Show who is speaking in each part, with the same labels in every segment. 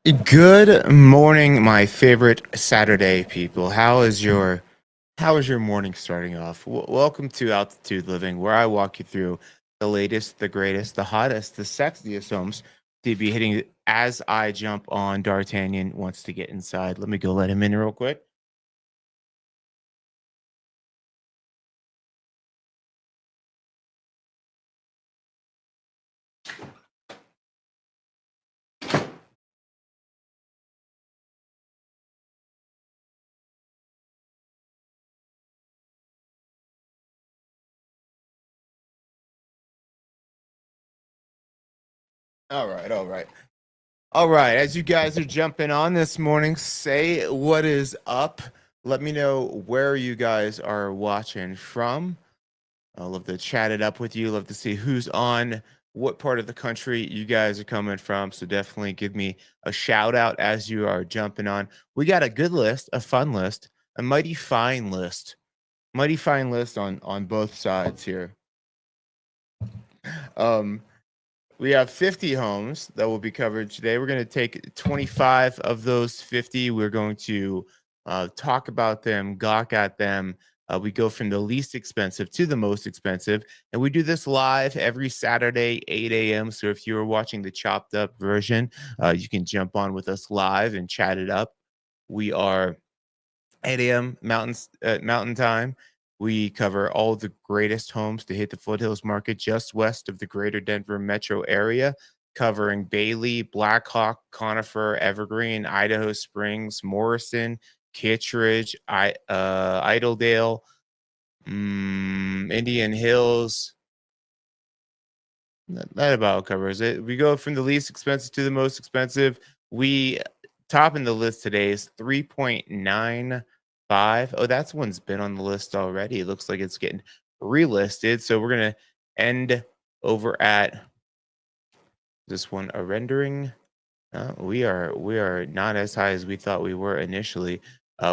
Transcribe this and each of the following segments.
Speaker 1: Good morning, my favorite Saturday people. How is your morning starting off? Welcome to Altitude Living, where I walk you through the latest, the greatest, the hottest, the sexiest homes to be hitting as I jump on. D'Artagnan wants to get inside. Let me go let him in real quick. All right, all right. All right, as you guys are jumping on this morning, say what is up. Let me know where you guys are watching from. I love to chat it up with you. Love to see who's on, what part of the country you guys are coming from. So definitely give me a shout out as you are jumping on. We got a good list, a fun list, a mighty fine list on both sides here. Um, we have 50 homes that will be covered today. We're going to take 25 of those 50. We're going to talk about them, gawk at them. We go from the least expensive to the most expensive. And we do this live every Saturday, 8 a.m. So if you are watching the chopped up version, you can jump on with us live and chat it up. We are 8 a.m. Mountain time. We cover all the greatest homes to hit the Foothills market just west of the greater Denver metro area, covering Bailey, Blackhawk, Conifer, Evergreen, Idaho Springs, Morrison, Kittredge, Idledale, Indian Hills. That about covers it. We go from the least expensive to the most expensive. We topping the list today is 3.95. Oh, that's one's been on the list already. It looks like it's getting relisted. So we're gonna end over at this one, a rendering. We are not as high as we thought we were initially.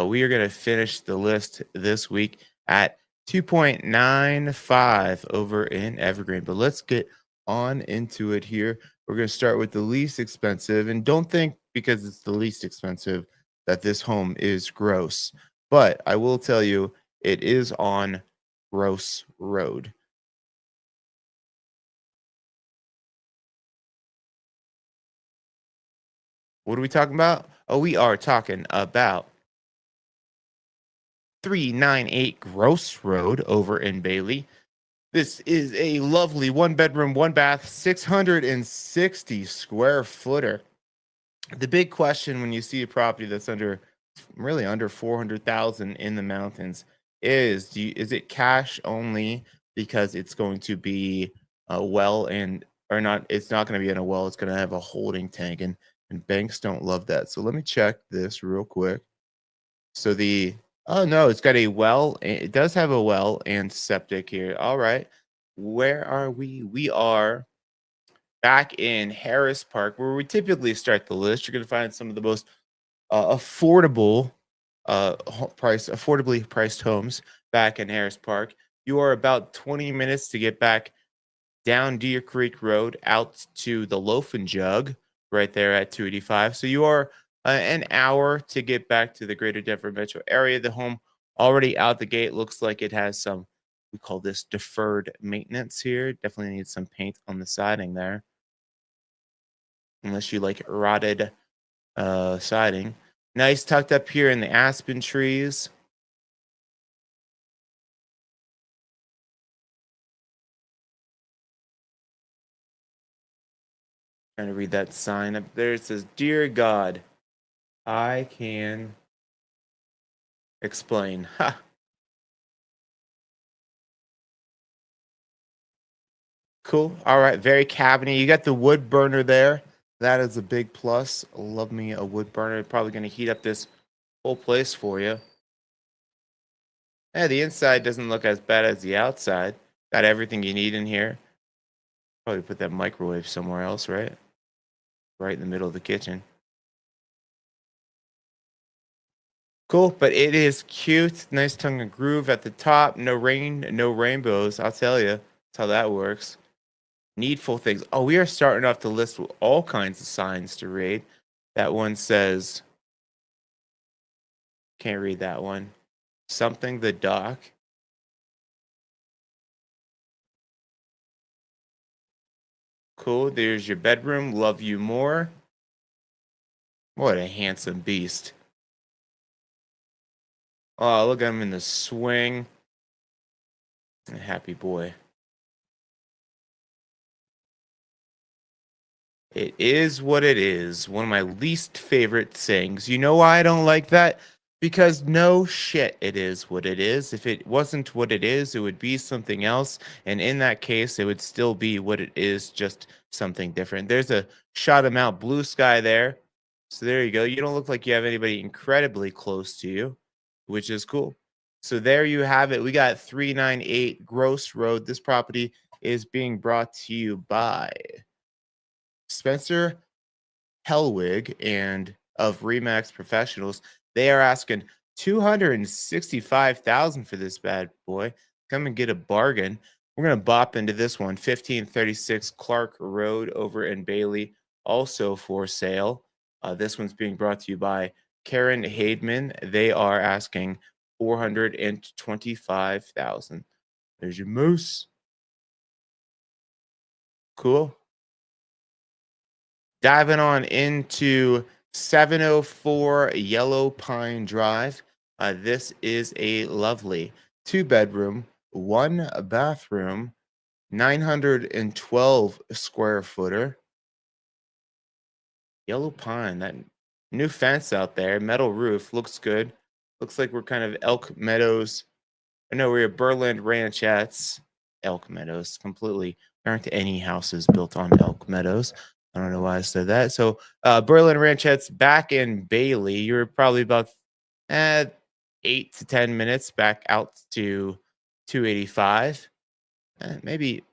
Speaker 1: We are gonna finish the list this week at 2.95 over in Evergreen. But let's get on into it here. We're gonna start with the least expensive, and don't think because it's the least expensive that this home is gross. But I will tell you, it is on Gross Road. What are we talking about? Oh, we are talking about 398 Gross Road over in Bailey. This is a lovely one bedroom, one bath, 660 square footer. The big question when you see a property that's under 400,000 in the mountains is it cash only because it's going to be a well and or not it's not going to be in a well, it's going to have a holding tank and banks don't love that. So let me check this real quick. So the oh no, it's got a well. It does have a well and septic here. All right. Where are we? We are back in Harris Park, where we typically start the list. You're going to find some of the most affordable affordably priced homes back in Harris Park. You are about 20 minutes to get back down Deer Creek Road out to the Loaf and Jug right there at 285. So you are an hour to get back to the greater Denver metro area. The home already out the gate looks like it has some, we call this deferred maintenance here. Definitely needs some paint on the siding there, unless you like rotted siding. Nice tucked up here in the aspen trees. Trying to read that sign up there. It says, "Dear God, I can explain." Ha. Cool. All right. Very cabiny. You got the wood burner there. That is a big plus. Love me a wood burner. Probably going to heat up this whole place for you. Yeah, the inside doesn't look as bad as the outside. Got everything you need in here. Probably put that microwave somewhere else, right? Right in the middle of the kitchen. Cool, but it is cute. Nice tongue and groove at the top. No rain, no rainbows. I'll tell you. That's how that works. Needful things. Oh, we are starting off the list with all kinds of signs to read. That one says, can't read that one. Something the dock. Cool. There's your bedroom. Love you more. What a handsome beast. Oh, look at him in the swing. A happy boy. It is what it is. One of my least favorite sayings. You know why I don't like that? Because no shit, it is what it is. If it wasn't what it is, it would be something else. And in that case, it would still be what it is, just something different. There's a shot of Mount Blue Sky there. So there you go. You don't look like you have anybody incredibly close to you, which is cool. So there you have it. We got 398 Gross Road. This property is being brought to you by Spencer Hellwig and of Remax Professionals. They are asking 265,000 for this bad boy. Come and get a bargain. We're gonna bop into this one. 1536 Clark Road over in Bailey, also for sale. This one's being brought to you by Karen Haidman. They are asking 425,000. There's your moose. Cool. Diving on into 704 Yellow Pine Drive. This is a lovely 2 bedroom, 1 bathroom, 912 square footer. Yellow pine, that new fence out there, metal roof, looks good. Looks like we're kind of Elk Meadows. I know we're at Berland Ranchettes, Elk Meadows. Completely, there aren't any houses built on Elk Meadows. I don't know why I said that. So, Berlin Ranchettes back in Bailey. You're probably about 8 to 10 minutes back out to 285. Maybe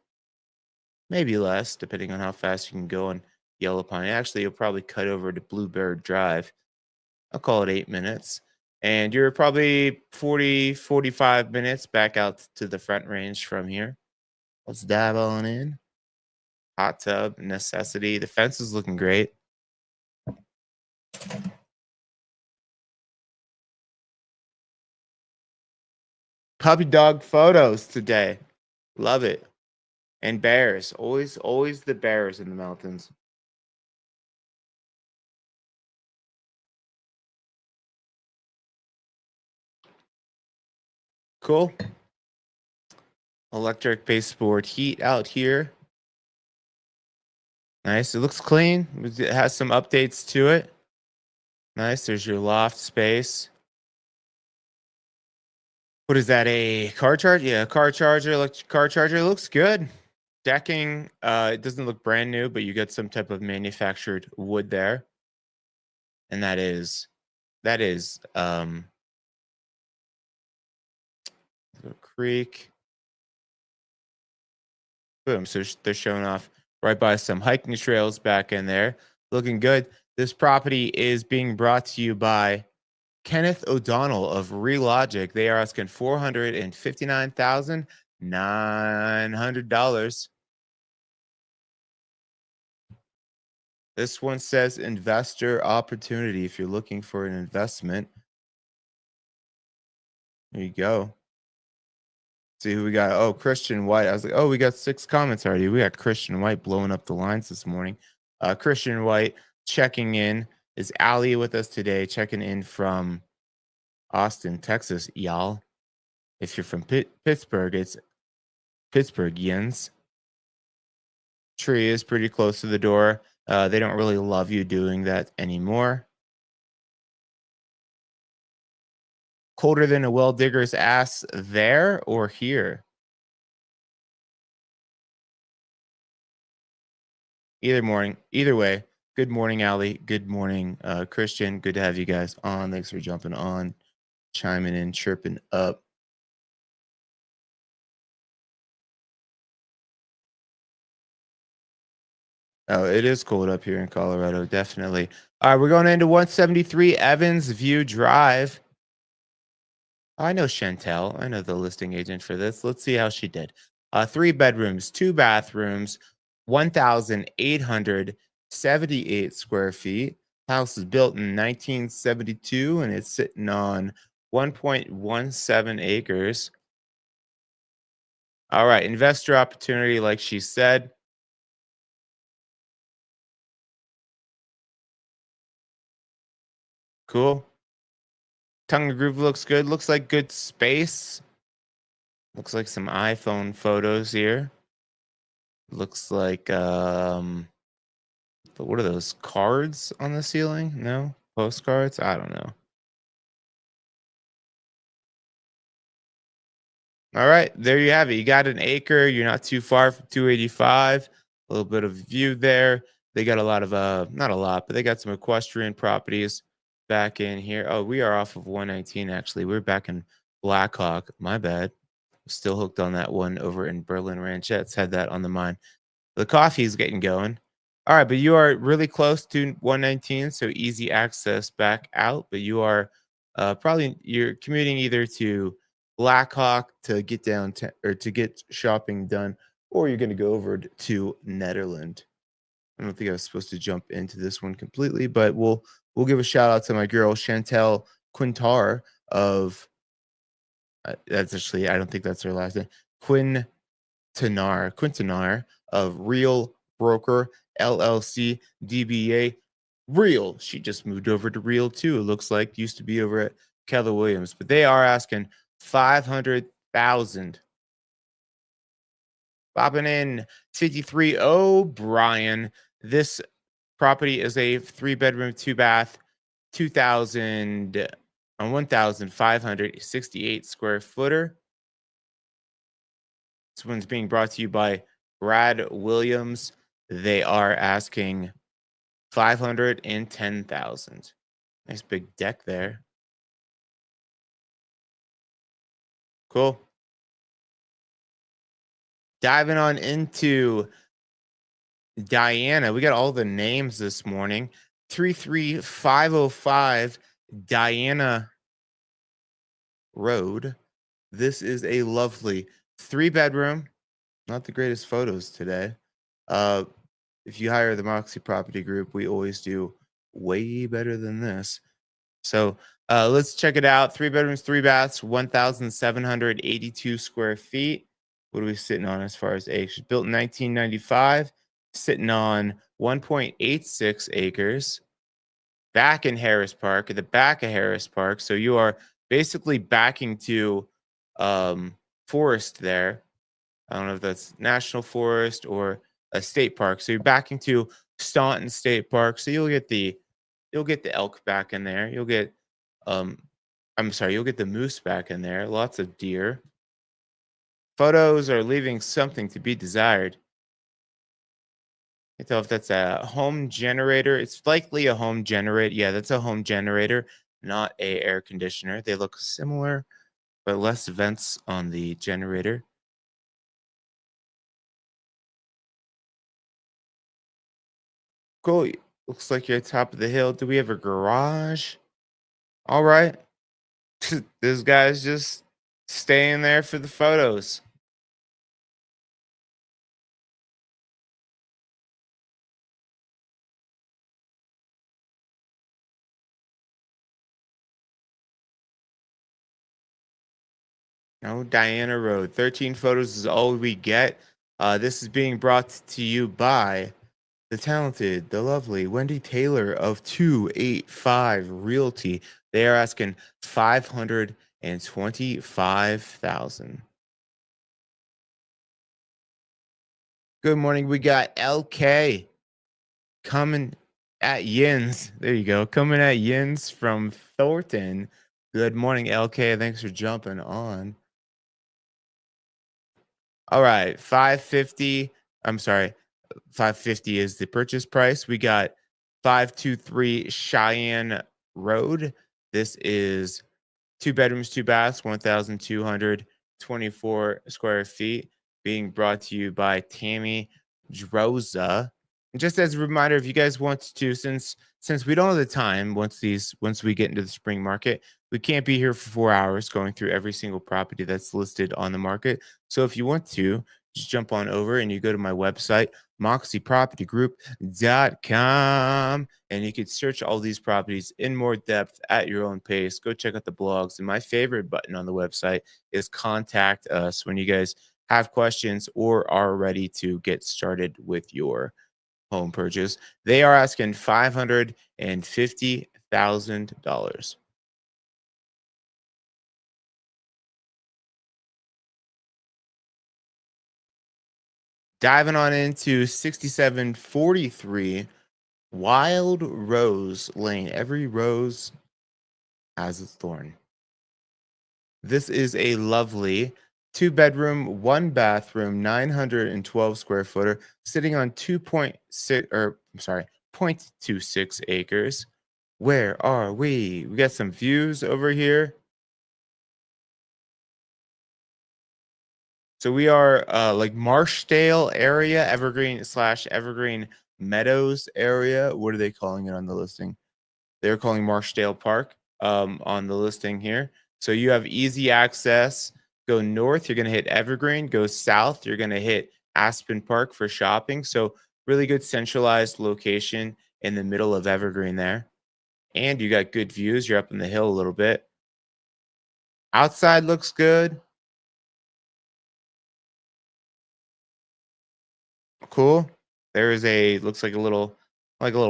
Speaker 1: less, depending on how fast you can go on Yellow Pine. Actually, you'll probably cut over to Bluebird Drive. I'll call it 8 minutes. And you're probably 40, 45 minutes back out to the Front Range from here. Let's dive on in. Hot tub, necessity. The fence is looking great. Puppy dog photos today. Love it. And bears. Always the bears in the mountains. Cool. Electric baseboard heat out here. Nice. It looks clean. It has some updates to it. Nice. There's your loft space. What is that? A car charger? Yeah, car charger, electric car charger. It looks good. Decking, it doesn't look brand new, but you get some type of manufactured wood there. And that is the creek. Boom. So they're showing off right by some hiking trails back in there. Looking good. This property is being brought to you by Kenneth O'Donnell of Relogic. They are asking $459,900. This one says investor opportunity. If you're looking for an investment, there you go. See who we got. Oh, Christian White. I was like, oh, we got 6 comments already. We got Christian White blowing up the lines this morning. Christian White checking in. Is Allie with us today? Checking in from Austin, Texas, y'all. If you're from Pittsburgh, it's Pittsburghians. Tree is pretty close to the door. They don't really love you doing that anymore. Colder than a well digger's ass there or here? Either way. Good morning, Allie. Good morning, Christian. Good to have you guys on. Thanks for jumping on, chiming in, chirping up. Oh, it is cold up here in Colorado, definitely. All right, we're going into 173 Evans View Drive. I know Chantel. I know the listing agent for this. Let's see how she did. 3 bedrooms, 2 bathrooms, 1,878 square feet. House was built in 1972 and it's sitting on 1.17 acres. All right, investor opportunity, like she said. Cool. Tongue and groove looks good. Looks like good space. Looks like some iPhone photos here. Looks like what are those cards on the ceiling? No, postcards. I don't know. All right, there you have it. You got an acre. You're not too far from 285. A little bit of view there. They got a lot of not a lot, but they got some equestrian properties back in here. Oh, we are off of 119 actually. We're back in Blackhawk. My bad. Still hooked on that one over in Berlin Ranchettes. Had that on the mind. The coffee is getting going. All right, but you are really close to 119, so easy access back out. But you are probably you're commuting either to Blackhawk to get down to, or to get shopping done, or you're going to go over to Netherland. I don't think I was supposed to jump into this one completely, but we'll give a shout out to my girl Chantel Quintar of that's actually I don't think that's her last name. Quintanar of Real Broker LLC DBA Real. She just moved over to Real too. It looks like used to be over at Keller Williams, but they are asking 500,000. Popping in 53 O'Brien. This property is a 3-bedroom, 2-bath, 2,000 on 1,568 square footer. This one's being brought to you by Brad Williams. They are asking 510,000. Nice big deck there. Cool. Diving on into Diana. We got all the names this morning. 33505 Diana Road. This is a lovely 3-bedroom. Not the greatest photos today. If you hire the Moxie Property Group, we always do way better than this. So let's check it out. 3 bedrooms, 3 baths, 1,782 square feet. What are we sitting on as far as acres? Built in 1995, sitting on 1.86 acres. Back in Harris Park, at the back of Harris Park. So you are basically backing to forest there. I don't know if that's National Forest or a state park. So you're backing to Staunton State Park. So you'll get the elk back in there. You'll get you'll get the moose back in there. Lots of deer. Photos are leaving something to be desired. I can't tell if that's a home generator. It's likely a home generator. Yeah, that's a home generator, not a air conditioner. They look similar, but less vents on the generator. Cool. Looks like you're at top of the hill. Do we have a garage? All right. This guy's just staying there for the photos. No, Diana Road. 13 photos is all we get. This is being brought to you by the talented, the lovely Wendy Taylor of 285 Realty. They are asking 525,000. Good morning. We got LK coming at Yins. There you go. Coming at Yins from Thornton. Good morning, LK. Thanks for jumping on. All right, 550. I'm sorry, 550 is the purchase price. We got 523 Cheyenne Road. This is 2 bedrooms, 2 baths, 1,224 square feet. Being brought to you by Tammy Droza. And just as a reminder, if you guys want to, since we don't have the time once we get into the spring market, we can't be here for 4 hours going through every single property that's listed on the market. So if you want to, just jump on over and you go to my website, moxiepropertygroup.com, and you could search all these properties in more depth at your own pace. Go check out the blogs. And my favorite button on the website is contact us when you guys have questions or are ready to get started with your home purchase. They are asking $550,000. Diving on into 6743 Wild Rose Lane. Every rose has its thorn. This is a lovely two-bedroom, one bathroom, 912 square footer, sitting on 2.6 or I'm sorry, 0.26 acres. Where are we? We got some views over here. So we are like Marshdale area, Evergreen slash Evergreen Meadows area. What are they calling it on the listing? They're calling Marshdale Park on the listing here. So you have easy access. Go north, you're going to hit Evergreen. Go south, you're going to hit Aspen Park for shopping. So really good centralized location in the middle of Evergreen there. And you got good views. You're up in the hill a little bit. Outside looks good. Cool. There is a looks like a little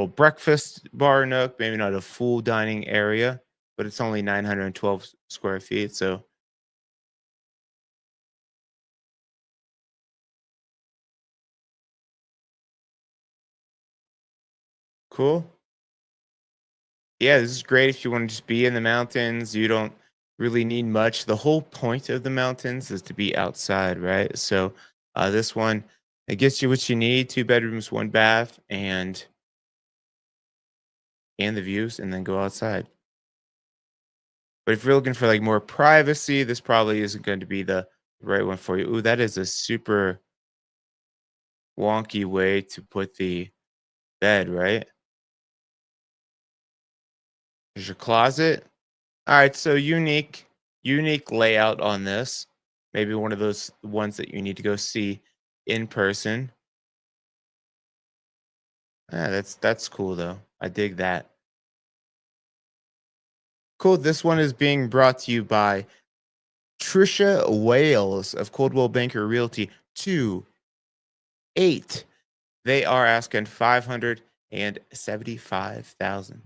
Speaker 1: breakfast bar nook, maybe not a full dining area, but it's only 912 square feet. So cool. Yeah, this is great if you want to just be in the mountains. You don't really need much. The whole point of the mountains is to be outside, right? So this one, it gets you what you need: two bedrooms, one bath, and the views, and then go outside. But if you're looking for like more privacy, this probably isn't going to be the right one for you. Ooh, that is a super wonky way to put the bed, right? There's your closet. All right, so unique layout on this. Maybe one of those ones that you need to go see in person. Yeah, that's cool though. I dig that. Cool. This one is being brought to you by Trisha Wales of Coldwell Banker Realty 28. They are asking 575,000.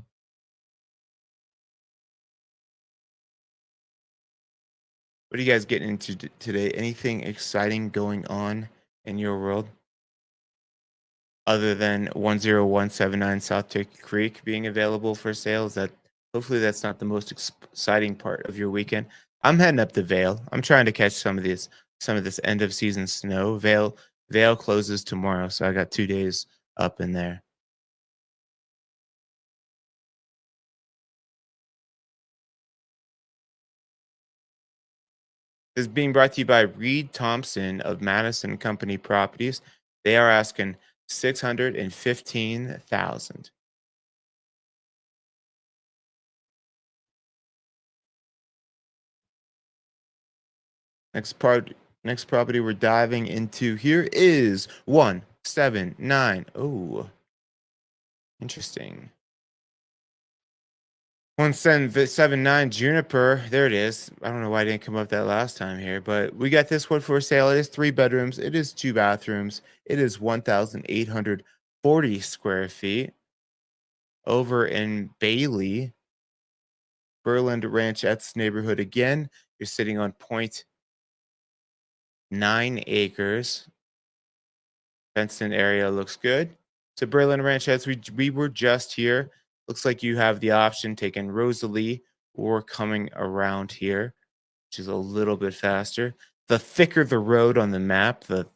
Speaker 1: What are you guys getting into today? Anything exciting going on in your world other than 10179 South Turkey Creek being available for sale? Is that hopefully that's not the most exciting part of your weekend? I'm heading up to Vale. I'm trying to catch some of this end of season snow. Vale closes tomorrow, so I got 2 days up in there. This is being brought to you by Reed Thompson of Madison Company Properties. They are asking 615,000. Next part, next property we're diving into here is 179. Oh, interesting. 179 Juniper. There it is. I don't know why I didn't come up that last time here, but we got this one for sale. It is three bedrooms. It is two bathrooms. It is 1,840 square feet over in Bailey, Berlin Ranchettes neighborhood. Again, you're sitting on point 9 acres. Fenced-in area looks good. So Berlin Ranchettes, we were just here. Looks like you have the option taking Rosalie or coming around here, which is a little bit faster. The thicker the road on the map, the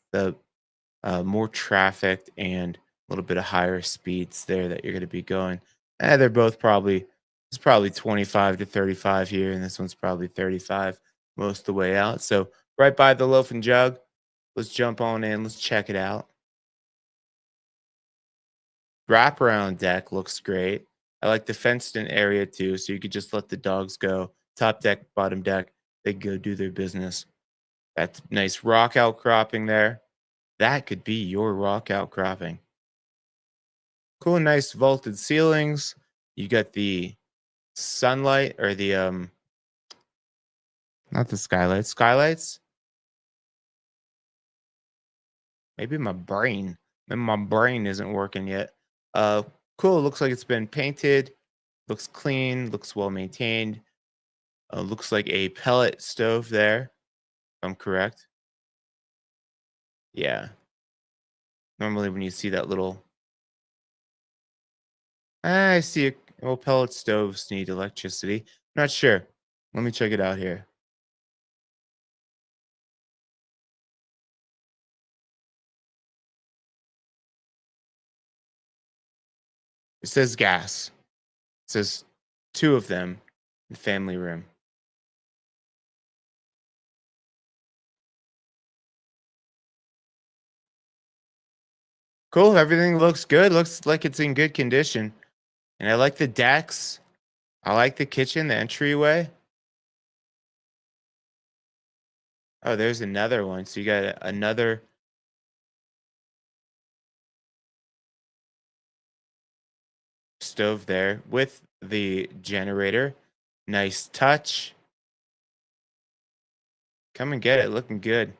Speaker 1: more traffic and a little bit of higher speeds there that you're going to be going. They're both probably it's probably 25 to 35 here, and this one's probably 35 most of the way out. So right by the loaf and jug. Let's jump on in. Let's check it out. Wraparound deck looks great. I like the fenced in area too, so you could just let the dogs go. Top deck, bottom deck, they go do their business. That's nice rock outcropping there. that could be your rock outcropping. Cool, nice vaulted ceilings. You got the sunlight or the not the skylights. Skylights? Maybe my brain. Maybe my brain isn't working yet. Uh cool. Looks like it's been painted. Looks clean, looks well maintained. Looks like a pellet stove there, if I'm correct. Yeah. Normally when you see that little I see it. Well, pellet stoves need electricity. Not sure. Let me check it out here. It says gas. It says two of them in the family room. Cool. Everything looks good. Looks like it's in good condition. And I like the decks. I like the kitchen, the entryway. Oh, there's another one. So you got another stove there with the generator. Nice touch. Come and get it. Looking good.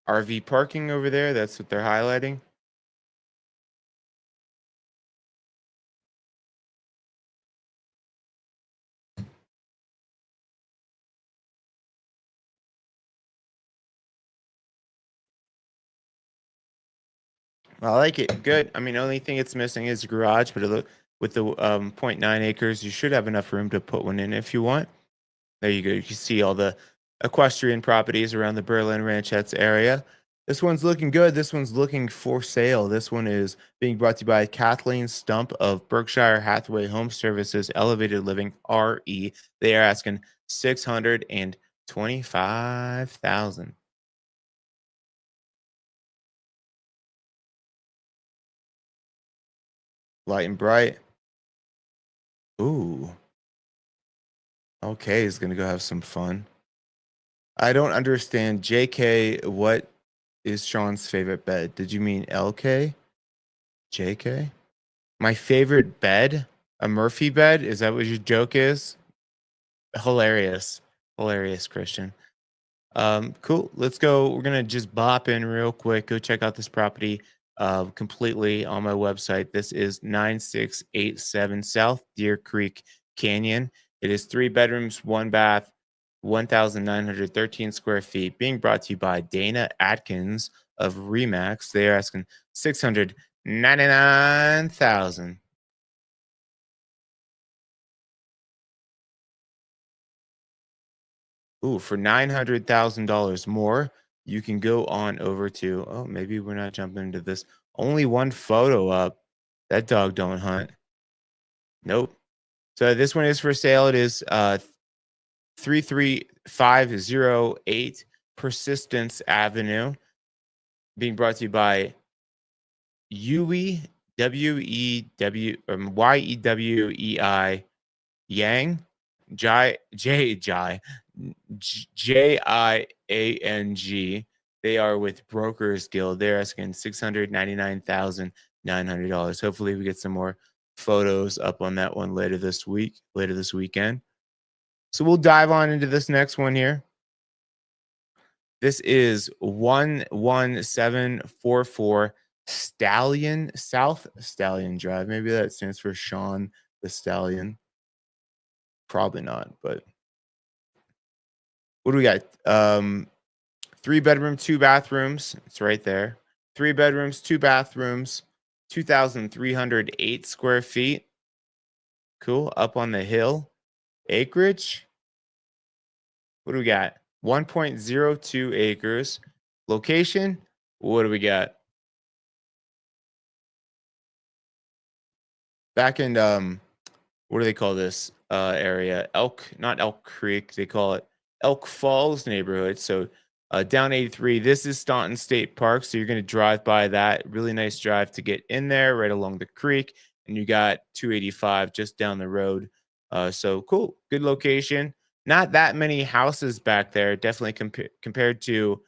Speaker 1: RV parking over there. That's what they're highlighting. I like it. Good. I mean, only thing it's missing is a garage, but it look with the zero point 0.9 acres, you should have enough room to put one in if you want. There you go. You can see all the equestrian properties around the Berlin Ranchettes area. This one's looking good. This one's looking for sale. This one is being brought to you by Kathleen Stump of Berkshire Hathaway Home Services Elevated Living RE. They are asking 625,000. Light and bright. Ooh. Okay, he's gonna go have some fun. I don't understand. JK, what is Sean's favorite bed? Did you mean LK? JK? My favorite bed? A Murphy bed? Is that what your joke is? Hilarious. Hilarious, Christian. Cool. Let's go. We're gonna just bop in real quick. Go check out this property completely on my website. This is 9687 South Deer Creek Canyon. It is 3 bedrooms, 1 bath, 1,913 square feet. Being brought to you by Dana Atkins of Remax. They are asking 699,000. Ooh, for $900,000 more, you can go on over to, oh, maybe we're not jumping into this. Only one photo up. That dog don't hunt. Nope. So this one is for sale. It is 33508 Persistence Avenue, being brought to you by Yui Yewei Yang Jiang. They are with Brokers Guild. They're asking $699,900. Hopefully, we get some more photos up on that one later this weekend. So we'll dive on into this next one here. This is 11744 Stallion South Stallion Drive. Maybe that stands for Sean the Stallion. Probably not, but what do we got? 3 bedroom, 2 bathrooms. It's right there. 3 bedrooms, 2 bathrooms, 2,308 square feet. Cool. Up on the hill. Acreage. What do we got? 1.02 acres. Location. What do we got? Back in what do they call this area? Not Elk Creek. They call it Elk Falls neighborhood. So down 83. This is Staunton State Park. So you're going to drive by that. Really nice drive to get in there, right along the creek. and you got 285 just down the road. So cool, good location. Not that many houses back there. Definitely compared to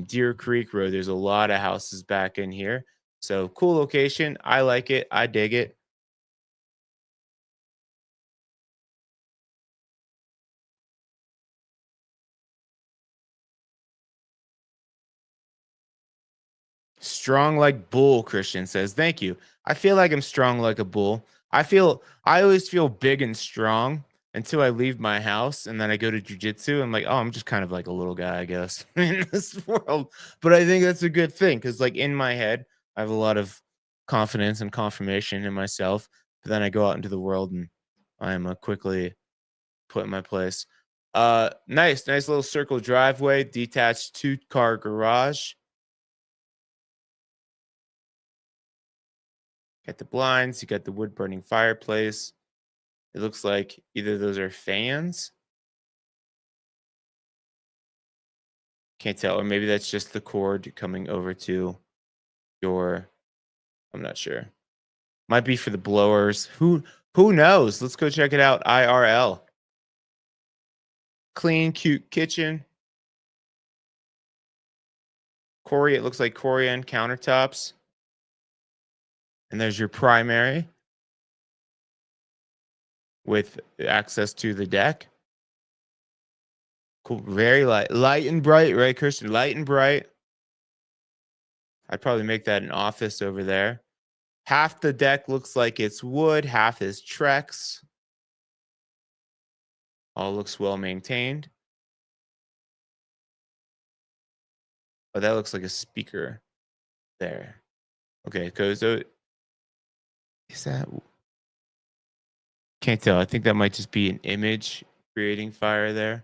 Speaker 1: Deer Creek Road. There's a lot of houses back in here. So cool location. I like it. I dig it. Strong like bull, Christian says. Thank you. I feel like I'm strong like a bull. I always feel big and strong until I leave my house and then I go to jujitsu. I'm like, oh, I'm just kind of like a little guy, I guess, in this world. But I think that's a good thing because, like, in my head, I have a lot of confidence and confirmation in myself. But then I go out into the world and I am quickly put in my place. Nice little circle driveway, detached 2-car garage. Got the blinds, you got the wood burning fireplace. It looks like either those are fans. Can't tell, or maybe that's just the cord coming over to your. I'm not sure. Might be for the blowers. Who knows? Let's go check it out IRL. Clean, cute kitchen. It looks like Corian countertops. And there's your primary with access to the deck. Cool. Very light and bright, right, Christian? Light and bright. I'd probably make that an office over there. Half the deck looks like it's wood, half is Trex. All looks well maintained. Oh, that looks like a speaker there. Okay, so is that can't tell. I think that might just be an image creating fire there.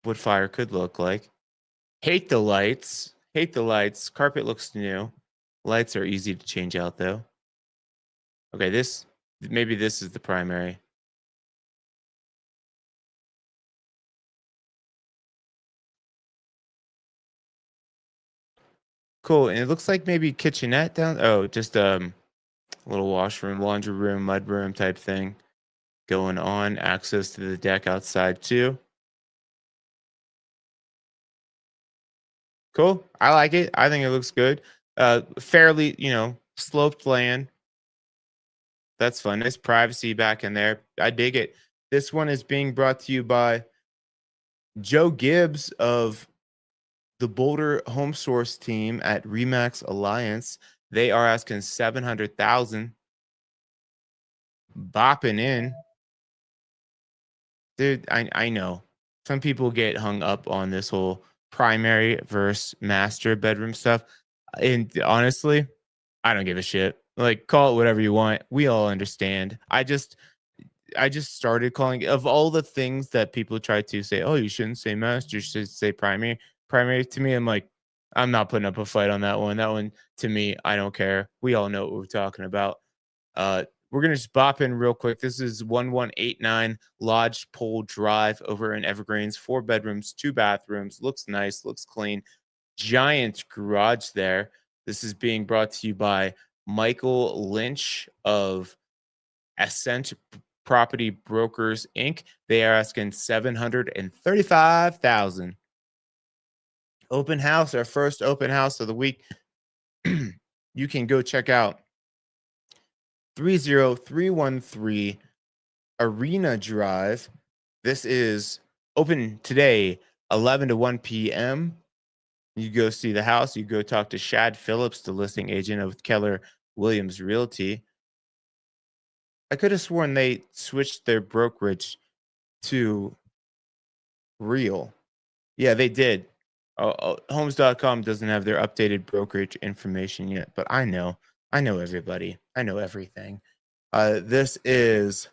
Speaker 1: What fire could look like. Hate the lights. Hate the lights. Carpet looks new. Lights are easy to change out though. Okay, maybe this is the primary. Cool. And it looks like maybe kitchenette down. Oh, just a little washroom, laundry room, mud room type thing going on. Access to the deck outside too. Cool. I like it. I think it looks good. Fairly, sloped land. That's fun. Nice privacy back in there. I dig it. This one is being brought to you by Joe Gibbs of the Boulder Home Source team at Remax Alliance. They are asking 700,000, bopping in. Dude, I know. Some people get hung up on this whole primary versus master bedroom stuff. And honestly, I don't give a shit. Like, call it whatever you want. We all understand. I just started calling of all the things that people try to say, oh, you shouldn't say master, you should say primary. Primary to me, I'm like, I'm not putting up a fight on that one. That one to me, I don't care. We all know what we're talking about. We're gonna just bop in real quick. This is 1189 Lodge Pole Drive over in Evergreens. 4 bedrooms, 2 bathrooms. Looks nice, looks clean. Giant garage there. This is being brought to you by Michael Lynch of Ascent Property Brokers Inc. They are asking 735,000. Open house, our first open house of the week. You can go check out 30313 Arena Drive. This is open today, 11 to 1 p.m. You go see the house. You go talk to Shad Phillips, the listing agent of Keller Williams Realty. I could have sworn they switched their brokerage to Real. Yeah, they did. Homes.com doesn't have their updated brokerage information yet, but I know. I know everybody. I know everything. This is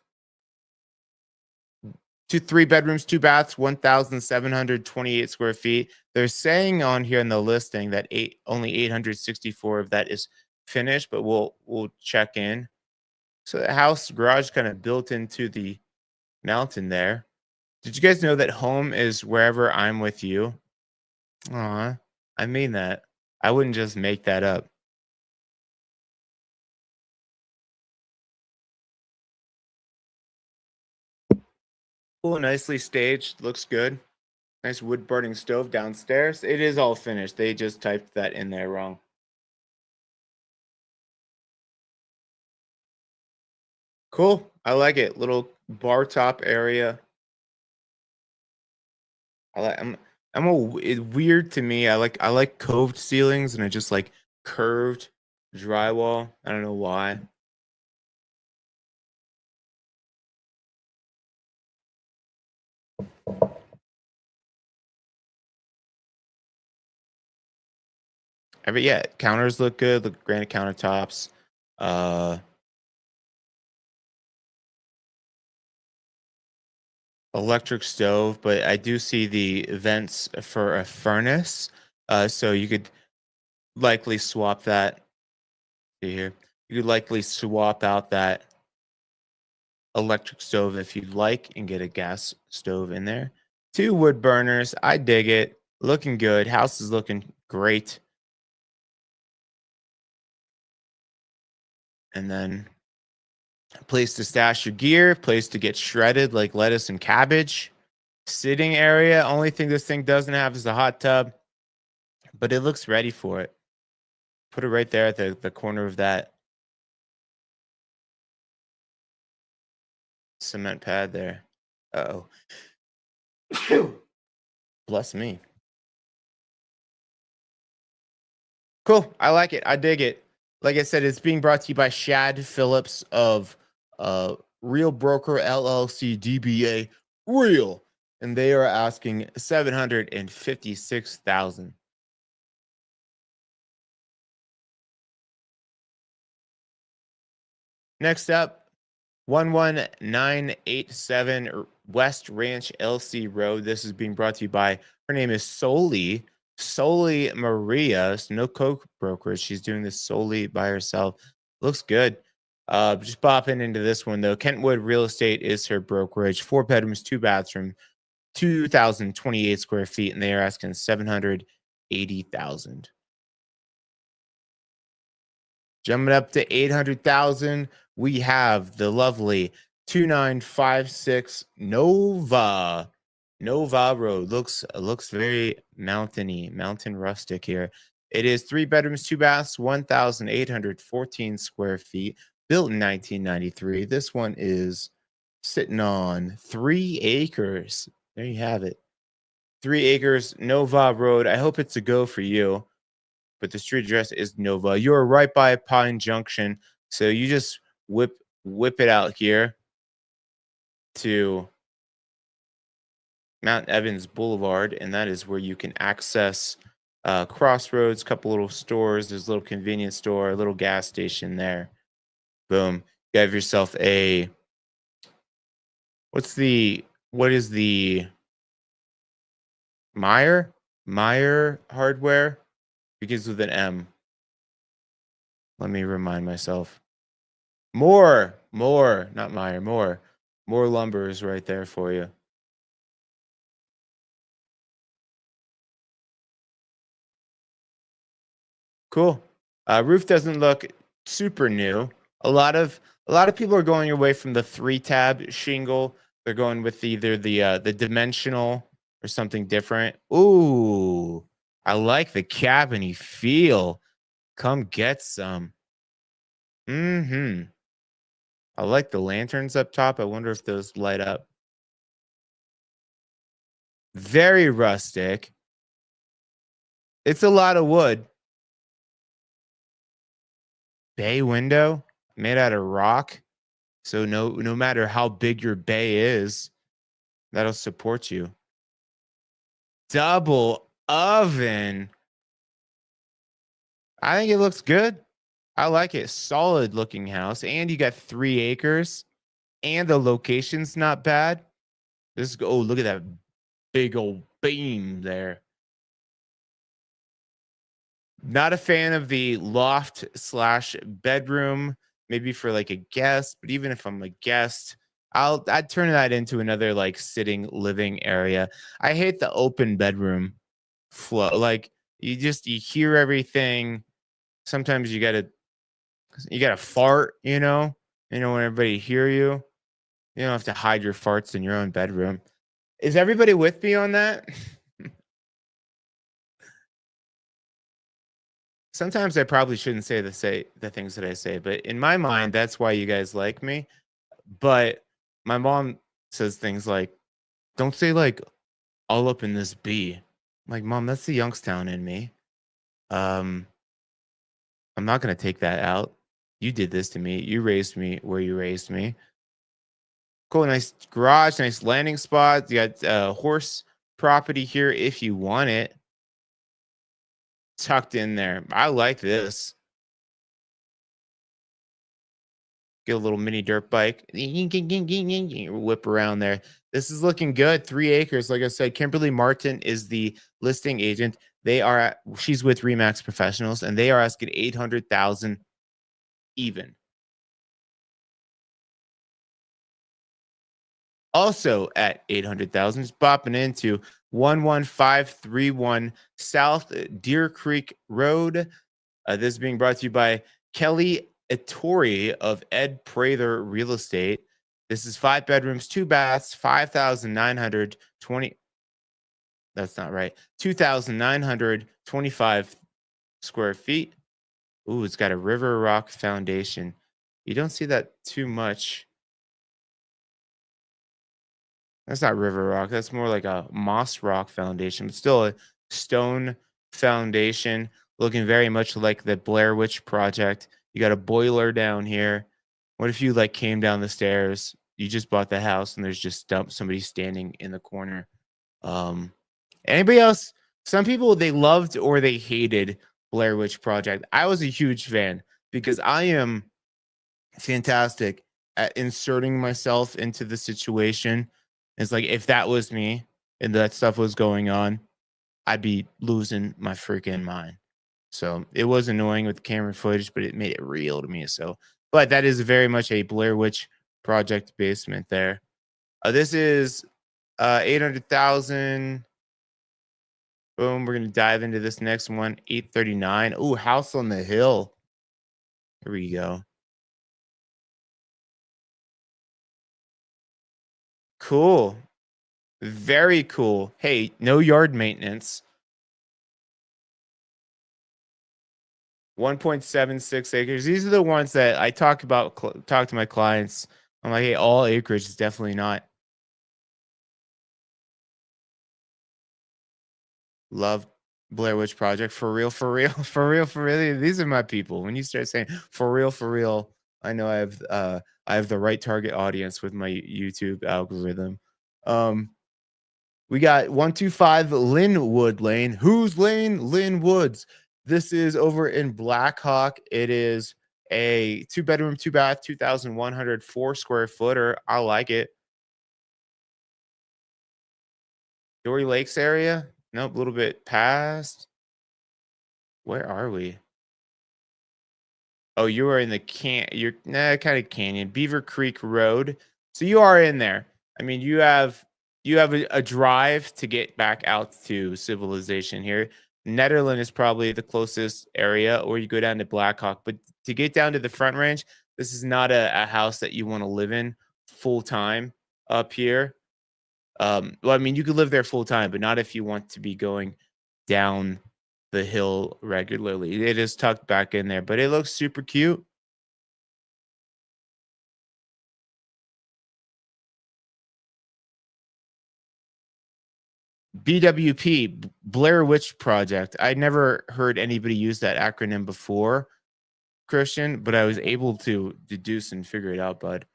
Speaker 1: 3 bedrooms, 2 baths, 1,728 square feet. They're saying on here in the listing that only 864 of that is finished, but we'll check in. So the house garage kind of built into the mountain there. Did you guys know that home is wherever I'm with you? Aw, I mean that. I wouldn't just make that up. Cool, nicely staged. Looks good. Nice wood burning stove downstairs. It is all finished. They just typed that in there wrong. Cool. I like it. Little bar top area. I like. It's weird to me. I like coved ceilings and I just like curved drywall. I don't know why. Yeah, counters look good. Look granite countertops. Uh, Electric stove, but I do see the vents for a furnace. So you could likely swap that. See here. You could likely swap out that electric stove if you'd like and get a gas stove in there. Two wood burners. I dig it. Looking good. House is looking great. And then a place to stash your gear, place to get shredded like lettuce and cabbage. Sitting area. Only thing this thing doesn't have is a hot tub, but it looks ready for it. Put it right there at the corner of that cement pad there. Uh-oh. Bless me. Cool. I like it. I dig it. Like I said, it's being brought to you by Shad Phillips of Real Broker LLC DBA Real. And they are asking 756,000. Next up, 11987 West Ranch LC Road. This is being brought to you by, her name is Soli Maria. So no coke brokerage. She's doing this solely by herself. Looks good. Just popping into this one though. Kentwood Real Estate is her brokerage. 4 bedrooms, 2 bathrooms, 2,028 square feet, and they are asking 780,000. Jumping up to 800,000, we have the lovely 2956 Nova Road. Looks very mountain rustic here. It is 3 bedrooms, 2 baths, 1,814 square feet, built in 1993. This one is sitting on 3 acres. There you have it. 3 acres, Nova Road. I hope it's a go for you, but the street address is Nova. You're right by Pine Junction, so you just whip it out here to Mount Evans Boulevard, and that is where you can access Crossroads, couple little stores. There's a little convenience store, a little gas station there. Boom. You have yourself a what is the Meyer Hardware? Begins with an M. Let me remind myself. More, not Meyer, more lumber is right there for you. Cool. Roof doesn't look super new. A lot of people are going away from the 3-tab shingle. They're going with either the dimensional or something different. Ooh, I like the cabiny feel. Come get some. I like the lanterns up top. I wonder if those light up. Very rustic. It's a lot of wood. Bay window made out of rock. So no matter how big your bay is, that'll support you. Double oven. I think it looks good. I like it. Solid looking house. And you got 3 acres. And the location's not bad. Oh, look at that big old beam there. Not a fan of the loft / bedroom, maybe for like a guest, but even if I'm a guest, I'd turn that into another like sitting living area. I hate the open bedroom flow. Like you hear everything. Sometimes you gotta fart, when everybody hear you. You don't have to hide your farts in your own bedroom. Is everybody with me on that? Sometimes I probably shouldn't say the things that I say, but in my mind, that's why you guys like me. But my mom says things like, "Don't say like all up in this bee." I'm like, "Mom, that's the Youngstown in me. Um, I'm not gonna take that out. You did this to me. You raised me where you raised me. Cool, nice garage, nice landing spot. You got horse property here if you want it tucked in there. I like this. Get a little mini dirt bike, whip around there. This is looking good. 3 acres. Like I said, Kimberly Martin is the listing agent. She's with Remax Professionals, and they are asking 800,000 even. Also at 800,000, just bopping into 11531 South Deer Creek Road. This is being brought to you by Kelly Ettore of Ed Prather Real Estate. This is 5 bedrooms, 2 baths, 5,920. That's not right. 2,925 square feet. Ooh, it's got a river rock foundation. You don't see that too much. That's not river rock. That's more like a moss rock foundation, but still a stone foundation, looking very much like the Blair Witch Project. You got a boiler down here. What if you like came down the stairs? You just bought the house and there's just somebody standing in the corner. Um, Anybody else? Some people they loved or they hated Blair Witch Project. I was a huge fan because I am fantastic at inserting myself into the situation. It's like if that was me and that stuff was going on, I'd be losing my freaking mind. So it was annoying with the camera footage, but it made it real to me. So, but that is very much a Blair Witch Project basement there. This is 800,000. Boom. We're gonna dive into this next one. 839. Ooh, House on the Hill. Here we go. Cool. Very cool. Hey, no yard maintenance. 1.76 acres. These are the ones that I talk to my clients. I'm like, hey, all acreage is definitely not. Love Blair Witch Project for real, for real, for real, for real. These are my people. When you start saying for real, I know I have the right target audience with my YouTube algorithm. Um, We got 125 Linwood Lane. Whose lane? Linwood's. This is over in Blackhawk. It is a 2 bedroom, 2 bath, 2,104 square footer. I like it. Dory Lakes area? Nope, a little bit past. Where are we? Oh, you are in the you're kind of canyon, Beaver Creek Road. So you are in there. I mean, you have a drive to get back out to civilization here. Netherland is probably the closest area, or you go down to Blackhawk. But to get down to the Front Range, this is not a house that you want to live in full time up here. Well, I mean, you could live there full time, but not if you want to be going down the hill regularly. It is tucked back in there, but it looks super cute. BWP, Blair Witch Project. I never heard anybody use that acronym before, Christian, but I was able to deduce and figure it out, bud.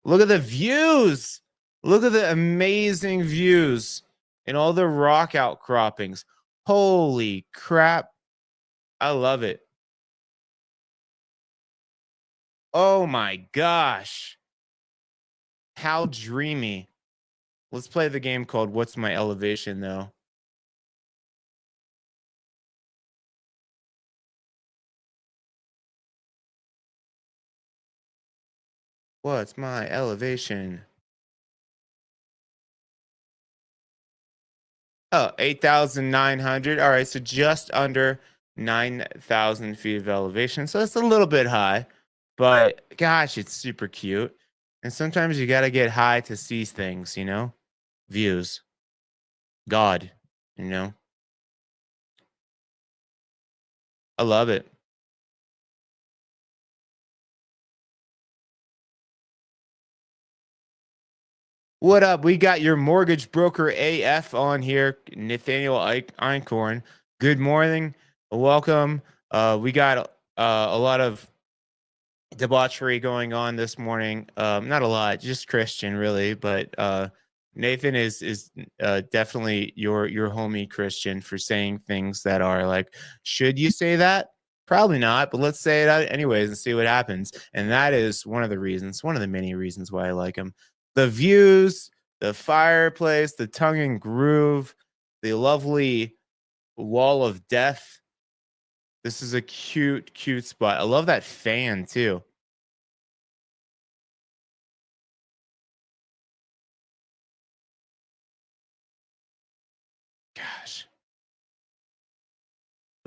Speaker 1: Look at the views. Look at the amazing views and all the rock outcroppings. Holy crap. I love it. Oh my gosh. How dreamy. Let's play the game called What's My Elevation, though. What's my elevation? Oh, 8,900. All right, so just under 9,000 feet of elevation. So it's a little bit high, but gosh, it's super cute. And sometimes you gotta get high to see things, views, God, you know. I love it. What up? We got your mortgage broker AF on here, Nathaniel Einkorn. Good morning. Welcome. We got a lot of debauchery going on this morning. Not a lot, just Christian, really. But Nathan is definitely your homie Christian for saying things that are like, should you say that? Probably not, but let's say it out anyways and see what happens. And that is one of the reasons, one of the many reasons why I like him. The views, the fireplace, the tongue and groove, the lovely wall of death. This is a cute, cute spot. I love that fan too. Gosh.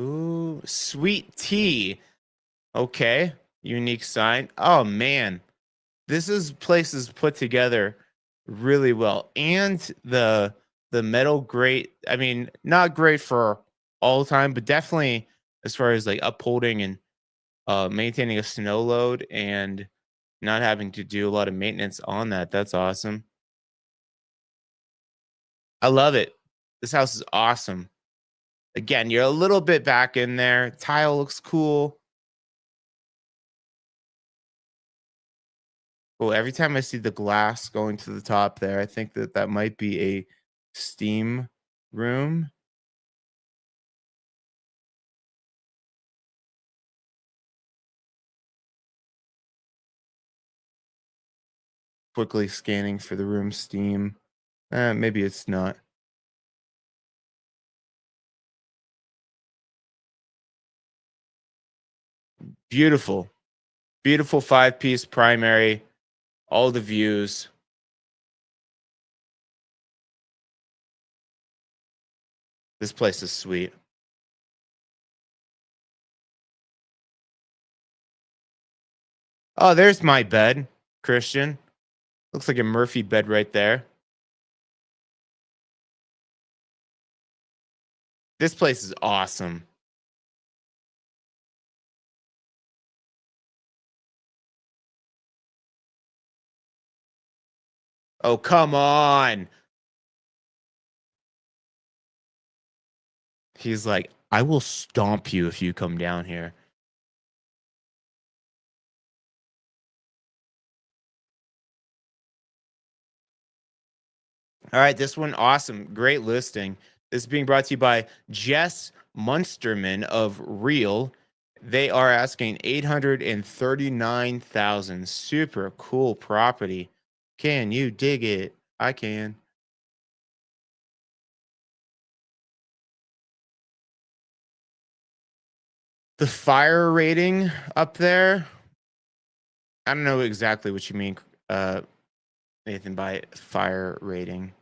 Speaker 1: Ooh, sweet tea. Okay. Unique sign. Oh man. This is places put together really well. And the metal grate, I mean, not great for all time, but definitely as far as like upholding and maintaining a snow load and not having to do a lot of maintenance on that. That's awesome. I love it. This house is awesome. Again, you're a little bit back in there. Tile looks cool. Well, every time I see the glass going to the top there, I think that that might be a steam room. Quickly scanning for the room steam. Maybe it's not. Beautiful. Beautiful five-piece primary. All the views. This place is sweet. Oh, there's my bed, Christian. Looks like a Murphy bed right there. This place is awesome. Oh, come on. He's like, I will stomp you if you come down here. All right, this one awesome. Great listing. This is being brought to you by Jess Munsterman of Real. They are asking 839,000. Super cool property. Can you dig it? I can. The fire rating up there. I don't know exactly what you mean, uh, Nathan, by fire rating.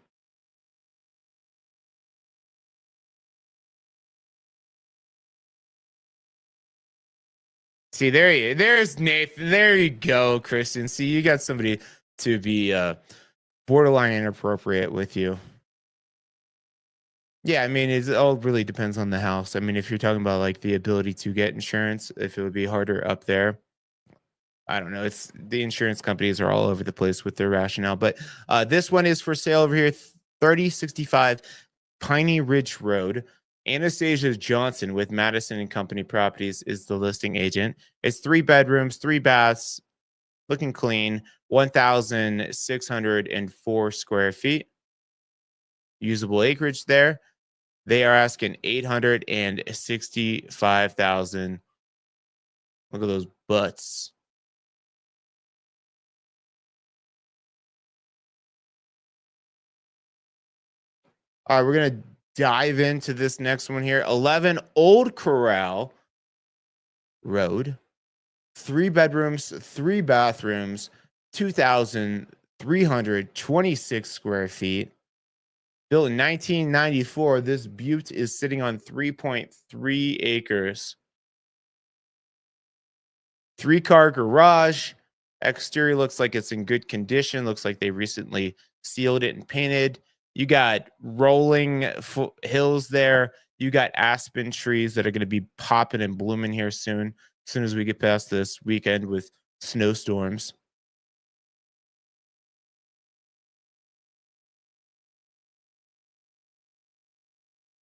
Speaker 1: See, there's Nathan. There you go, Christian. See, you got somebody to be borderline inappropriate with you. Yeah, I mean, it all really depends on the house. I mean, if you're talking about like the ability to get insurance, if it would be harder up there, I don't know. It's the insurance companies are all over the place with their rationale. But this one is for sale over here, 3065 Piney Ridge Road. Anastasia Johnson with Madison and Company Properties is the listing agent. It's 3 bedrooms, 3 baths, looking clean, 1,604 square feet. Usable acreage there. They are asking 865,000. Look at those butts. All right, we're gonna dive into this next one here. 11 Old Corral Road. 3 bedrooms, 3 bathrooms, 2,326 square feet. Built in 1994, this butte is sitting on 3.3 acres. 3-car garage, Exterior looks like it's in good condition. Looks like they recently sealed it and painted. You got rolling hills there. You got aspen trees that are going to be popping and blooming here soon. As soon as we get past this weekend with snowstorms.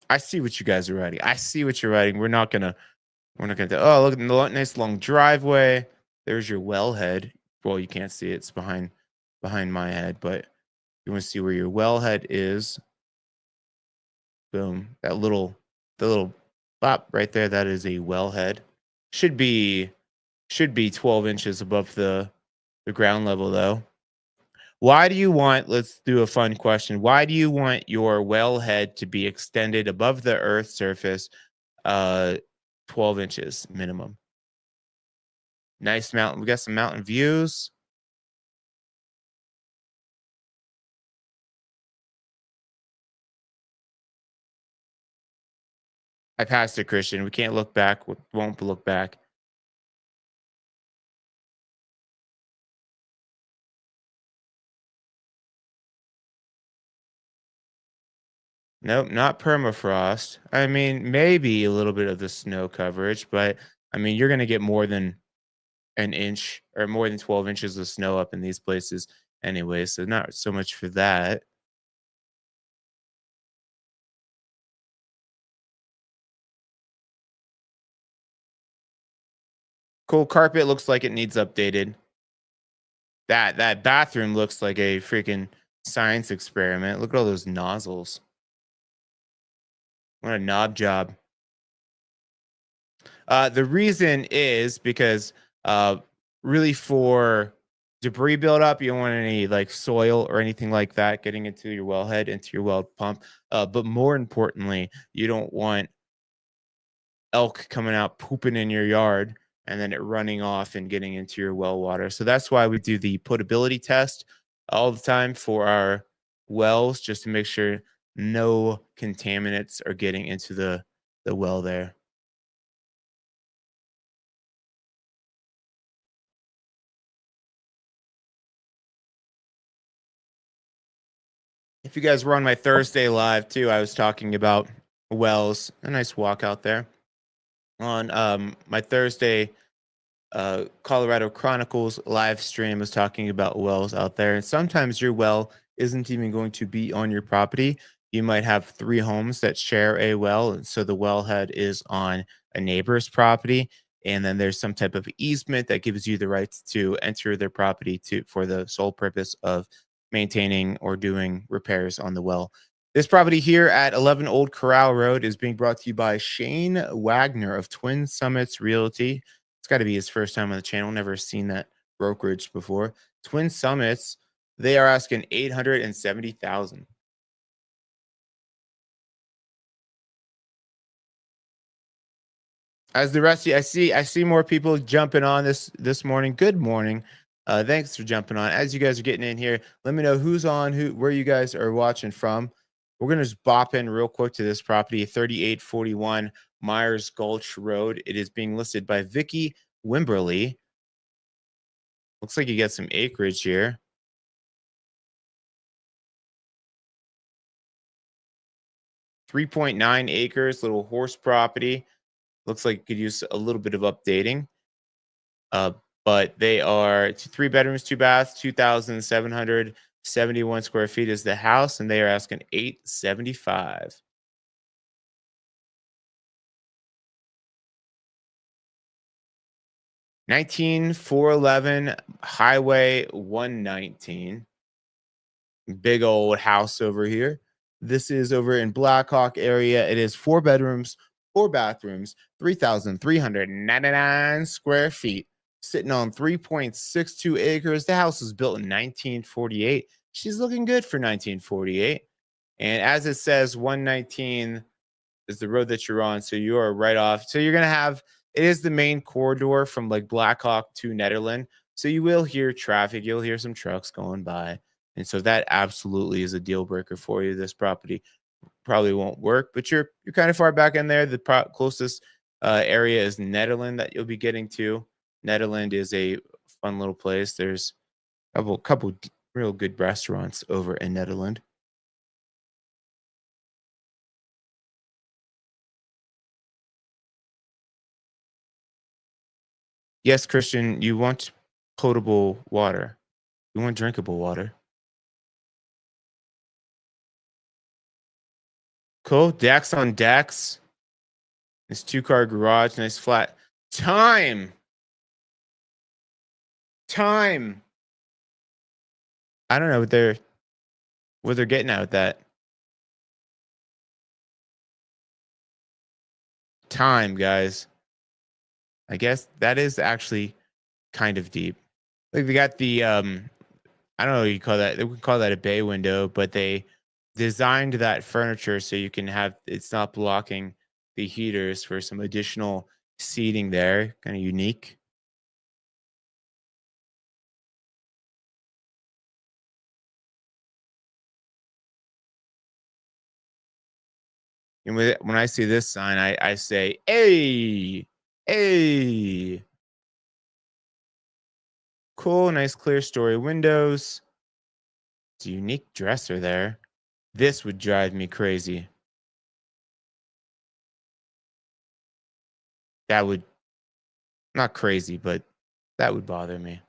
Speaker 1: I see what you guys are writing. I see what you're writing. We're not gonna do, oh, look at the nice long driveway. There's your wellhead. Well, you can't see it. It's behind my head, but you want to see where your wellhead is. Boom. The little bop right there, that is a wellhead. Should be should be 12 inches above the ground level though. Why do you want, let's do a fun question. Why do you want your wellhead to be extended above the earth surface uh 12 inches minimum? Nice mountain. We got some mountain views. I passed it, Christian. We can't look back. Won't look back. Nope, not permafrost. I mean, maybe a little bit of the snow coverage, but I mean, you're gonna get more than an inch or more than 12 inches of snow up in these places anyway. So not so much for that. Cool carpet looks like it needs updated. That bathroom looks like a freaking science experiment. Look at all those nozzles. What a knob job. The reason is because really for debris buildup, you don't want any like soil or anything like that getting into your wellhead, into your well pump. But more importantly, you don't want elk coming out pooping in your yard and then it running off and getting into your well water. So that's why we do the potability test all the time for our wells, just to make sure no contaminants are getting into the well there. If you guys were on my Thursday live too, I was talking about wells. A nice walk out there on my Thursday Colorado Chronicles live stream was talking about wells out there. And sometimes your well isn't even going to be on your property. You might have three homes that share a well. And so the wellhead is on a neighbor's property. And then there's some type of easement that gives you the rights to enter their property to for the sole purpose of maintaining or doing repairs on the well. This property here at 11 Old Corral Road is being brought to you by Shane Wagner of Twin Summits Realty. It's got to be his first time on the channel. Never seen that brokerage before. Twin Summits, they are asking 870,000. As the rest of you, I see more people jumping on this morning. Good morning. Thanks for jumping on. As you guys are getting in here, let me know who's on, where you guys are watching from. We're gonna just bop in real quick to this property, 3841 Myers Gulch Road. It is being listed by Vicky Wimberly. Looks like you get some acreage here. 3.9 acres, little horse property. Looks like it could use a little bit of updating. Uh, but they are three bedrooms, two baths, 2,771 square feet is the house, and they are asking 875. 19411 Highway 119. Big old house over here. This is over in Blackhawk area. It is four bedrooms, four bathrooms, 3,399 square feet, sitting on 3.62 acres. The house was built in 1948. She's looking good for 1948. And as it says, 119 is the road that you're on. So you are right off. So you're going to have, it is the main corridor from like Blackhawk to Netherland. So you will hear traffic. You'll hear some trucks going by. And so that absolutely is a deal breaker for you. This property probably won't work, but you're kind of far back in there. The closest area is Netherland that you'll be getting to. Netherland is a fun little place. There's a couple real good restaurants over in Netherlands. Yes, Christian, you want potable water. You want drinkable water. Cool. Dax on Dax. This two-car garage, nice flat. Time. Time. I don't know what they're getting at with that. Time, guys. I guess that is actually kind of deep. Like they got the I don't know what you call that. They would call that a bay window, but they designed that furniture so you can have it's not blocking the heaters for some additional seating there. Kind of unique. And when I see this sign, I say, "Hey, hey, cool, nice clear story windows. It's a unique dresser there. This would drive me crazy. That would not crazy, but that would bother me.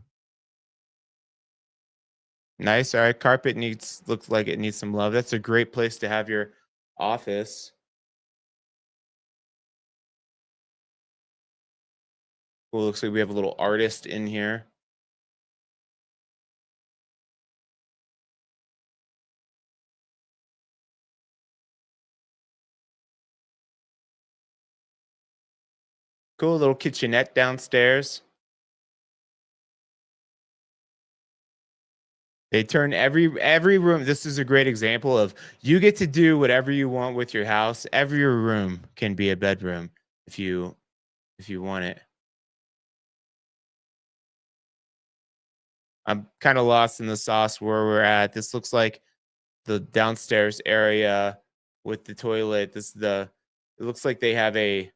Speaker 1: Nice. All right, carpet needs looks like it needs some love. That's a great place to have your office. Cool. Looks like we have a little artist in here. Cool little kitchenette downstairs. They turn every room. This is a great example of you get to do whatever you want with your house. Every room can be a bedroom if you want it. I'm kind of lost in the sauce where we're at. This looks like the downstairs area with the toilet. It looks like they have a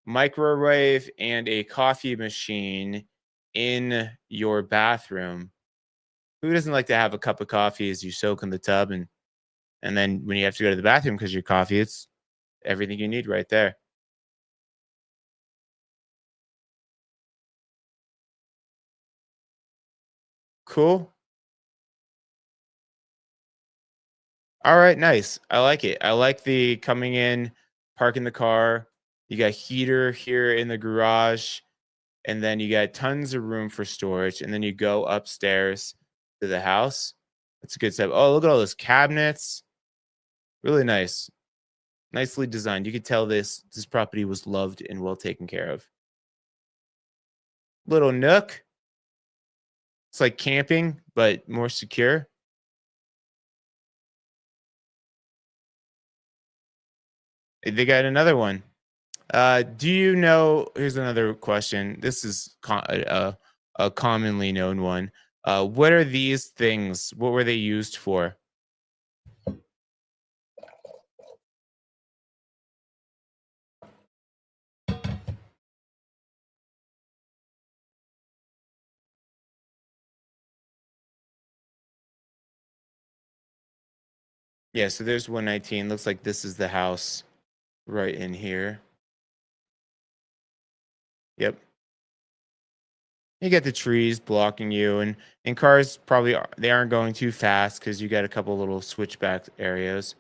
Speaker 1: microwave and a coffee machine in your bathroom. Who doesn't like to have a cup of coffee as you soak in the tub and then when you have to go to the bathroom because your coffee, it's everything you need right there. Cool. All right, nice. I like it. I like the coming in, parking the car. You got heater here in the garage, and then you got tons of room for storage, and then you go upstairs to the house. That's a good step. Oh, look at all those cabinets. Really nice. Nicely designed. You could tell this property was loved and well taken care of. Little nook. It's like camping, but more secure. They got another one. Do you know? Here's another question. This is a commonly known one. What are these things? What were they used for? Yeah, so there's 119. Looks like this is the house right in here. Yep. You get the trees blocking you, and cars they aren't going too fast because you got a couple little switchback areas.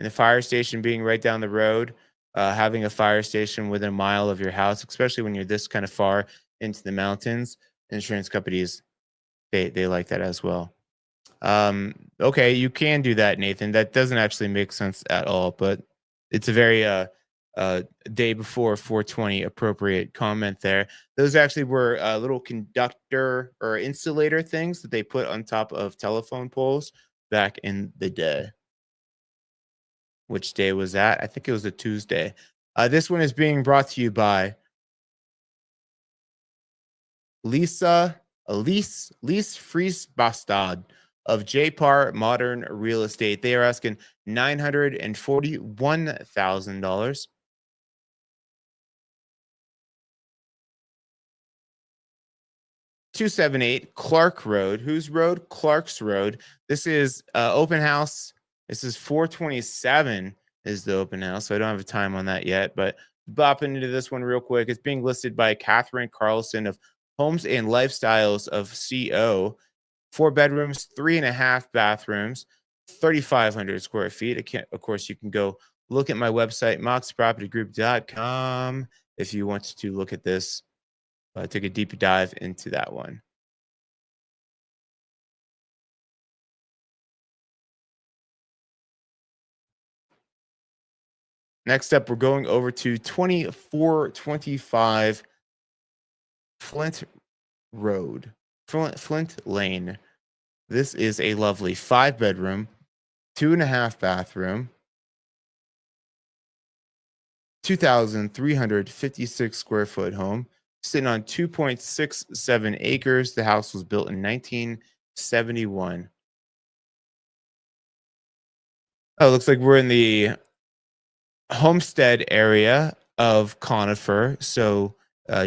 Speaker 1: And the fire station being right down the road, having a fire station within a mile of your house, especially when you're this kind of far into the mountains, insurance companies they like that as well. Okay, you can do that, Nathan. That doesn't actually make sense at all, but it's a very uh day before 420 appropriate comment there. Those actually were little conductor or insulator things that they put on top of telephone poles back in the day. Which day was that? I think it was a Tuesday. This one is being brought to you by Elise Fries Bastad of JPAR Modern Real Estate. They are asking $941,000. 278 Clark Road. Whose road? Clark's Road. This is open house. This is 427 is the open house. So I don't have a time on that yet, but bopping into this one real quick. It's being listed by Catherine Carlson of Homes and Lifestyles of CO. 4 bedrooms, 3.5 bathrooms, 3,500 square feet. Of course, you can go look at my website, moxpropertygroup.com, if you want to look at this. Take a deep dive into that one. Next up, we're going over to 2425 Flint Road, Flint Lane. This is a lovely 5 bedroom, 2.5 bathroom, 2,356 square foot home sitting on 2.67 acres. The house was built in 1971. Oh, it looks like we're in the Homestead area of Conifer. So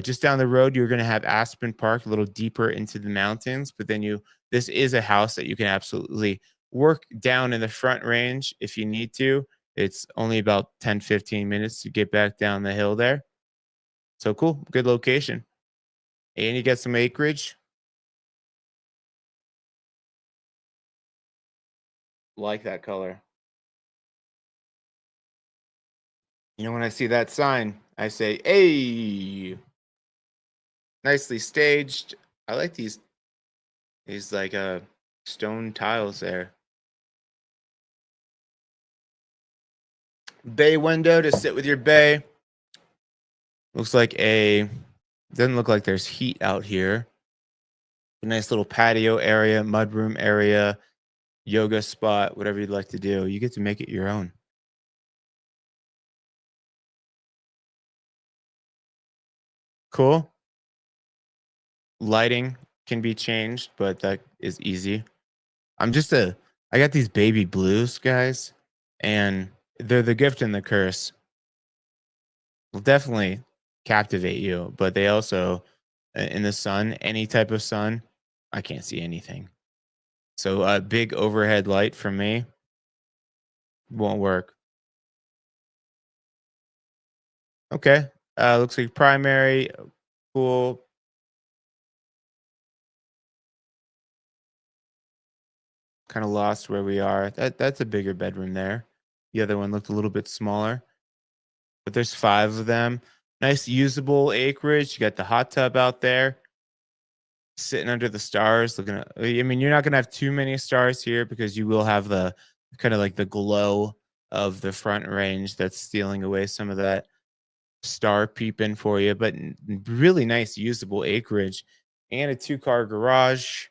Speaker 1: just down the road, you're going to have Aspen Park, a little deeper into the mountains. But then this is a house that you can absolutely work down in the front range if you need to. It's only about 10, 15 minutes to get back down the hill there. So cool, good location. And you get some acreage. Like that color. You know, when I see that sign, I say, hey, nicely staged. I like these like stone tiles there. Bay window to sit with your bay. Looks like doesn't look like there's heat out here. A nice little patio area, mudroom area, yoga spot, whatever you'd like to do. You get to make it your own. Cool. Lighting can be changed, but that is easy. I got these baby blues, guys, and they're the gift and the curse. Will definitely captivate you, but they also, in the sun, any type of sun, I can't see anything. So a big overhead light for me won't work. Okay. Looks like primary. Cool. Kind of lost where we are. That's a bigger bedroom there. The other one looked a little bit smaller, but there's 5 of them. Nice usable acreage. You got the hot tub out there, sitting under the stars, looking at. I mean, you're not gonna have too many stars here because you will have the kind of like the glow of the front range that's stealing away some of that star peeping for you. But really nice usable acreage and a 2-car garage.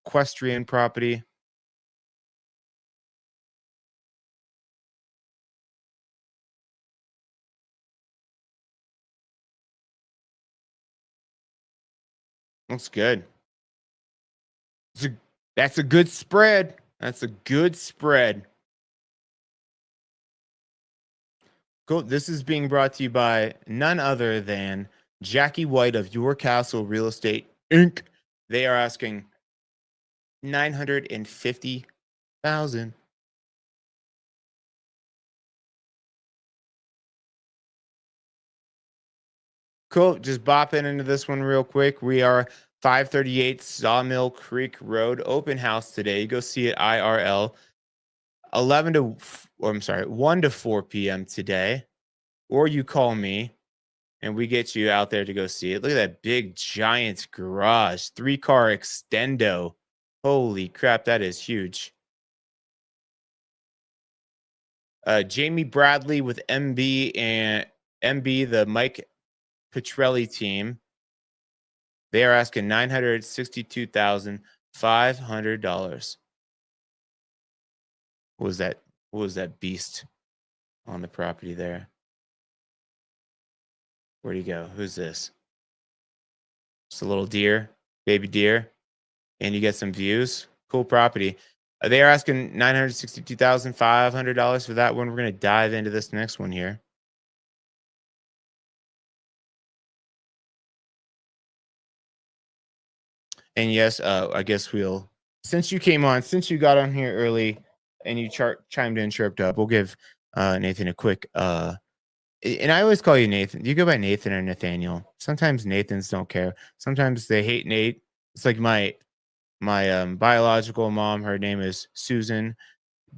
Speaker 1: Equestrian property. Looks good. It's a, that's a good spread. That's a good spread. Cool. This is being brought to you by none other than Jackie White of Your Castle Real Estate Inc. They are asking 950,000. Cool. Just bopping into this one real quick. We are 538 Sawmill Creek Road, open house today. You go see it IRL. 1 to 4 p.m. today, or you call me and we get you out there to go see it. Look at that big giant garage, 3-car extendo. Holy crap, that is huge. Jamie Bradley with MB, the Mike Petrelli team. They are asking $962,500. What was that? What was that beast on the property there? Where'd he go? Who's this? Just a little deer, baby deer, and you get some views. Cool property. They are asking $962,500 for that one. We're gonna dive into this next one here. And yes, I guess we'll since you came on, since you got on here early and you chimed in, chirped up, we'll give Nathan a quick and I always call you Nathan. You go by Nathan or Nathaniel. Sometimes Nathans don't care. Sometimes they hate Nate. It's like my biological mom, her name is Susan.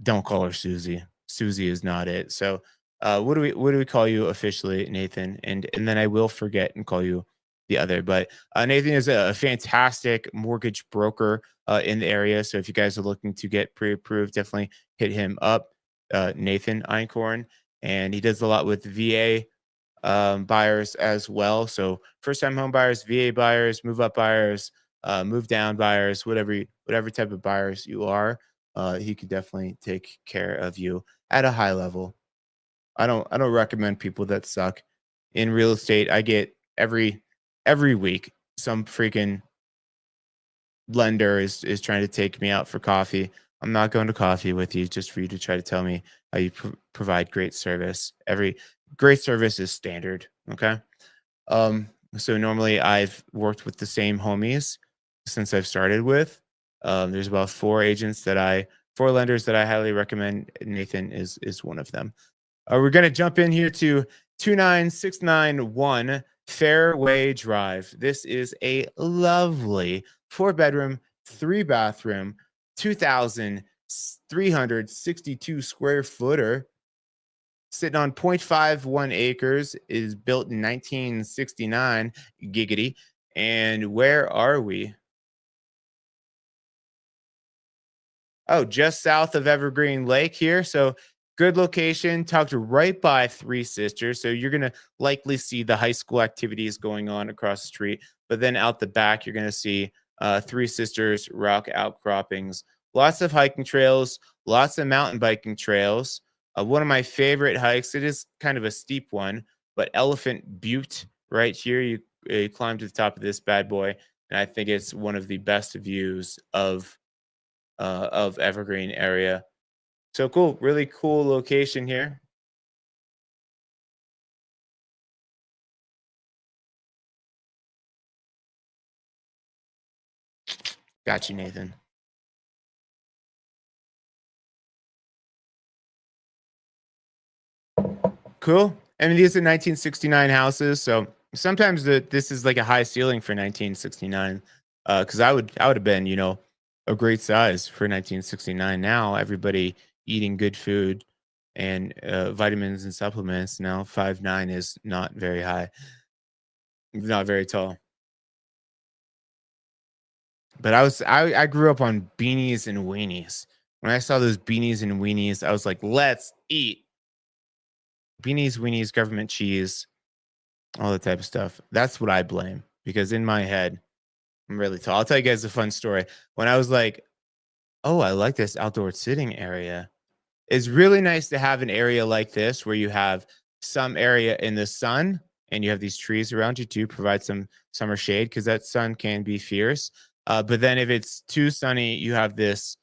Speaker 1: Don't call her Susie. Susie is not it. So what do we call you officially, Nathan? And then I will forget and call you the other. But Nathan is a fantastic mortgage broker in the area. So if you guys are looking to get pre-approved, definitely hit him up, Nathan Einkorn. And he does a lot with VA buyers as well. So first time home buyers, VA buyers, move up buyers, move down buyers, whatever type of buyers you are, he could definitely take care of you at a high level. I don't recommend people that suck in real estate. I get every week some freaking lender is trying to take me out for coffee. I'm not going to coffee with you just for you to try to tell me how you provide great service. Every great service is standard. Okay. So normally I've worked with the same homies since I've started with. There's about four lenders that I highly recommend. Nathan is one of them. We're going to jump in here to 29691 Fairway Drive. This is a lovely 4 bedroom, 3 bathroom, 2,362 square footer sitting on 0.51 acres, is built in 1969, giggity. And where are we? Oh, just south of Evergreen Lake here. So good location, tucked right by Three Sisters. So you're going to likely see the high school activities going on across the street. But then out the back, you're going to see Three Sisters rock outcroppings. Lots of hiking trails, lots of mountain biking trails. One of my favorite hikes, it is kind of a steep one, but Elephant Butte right here. You climb to the top of this bad boy. And I think it's one of the best views of Evergreen area. So cool, really cool location here. Got you, Nathan. Cool. I mean, these are 1969 houses, so sometimes this is like a high ceiling for 1969. Because I would have been, a great size for 1969. Now everybody eating good food and vitamins and supplements. Now 5'9" is not very high, not very tall. But I grew up on beanies and weenies. When I saw those beanies and weenies, I was like, let's eat beanies, weenies, government cheese, all that type of stuff. That's what I blame because in my head, I'm really tall. I'll tell you guys a fun story. When I was like, oh, I like this outdoor sitting area. It's really nice to have an area like this where you have some area in the sun and you have these trees around you to provide some summer shade because that sun can be fierce. But then if it's too sunny, you have this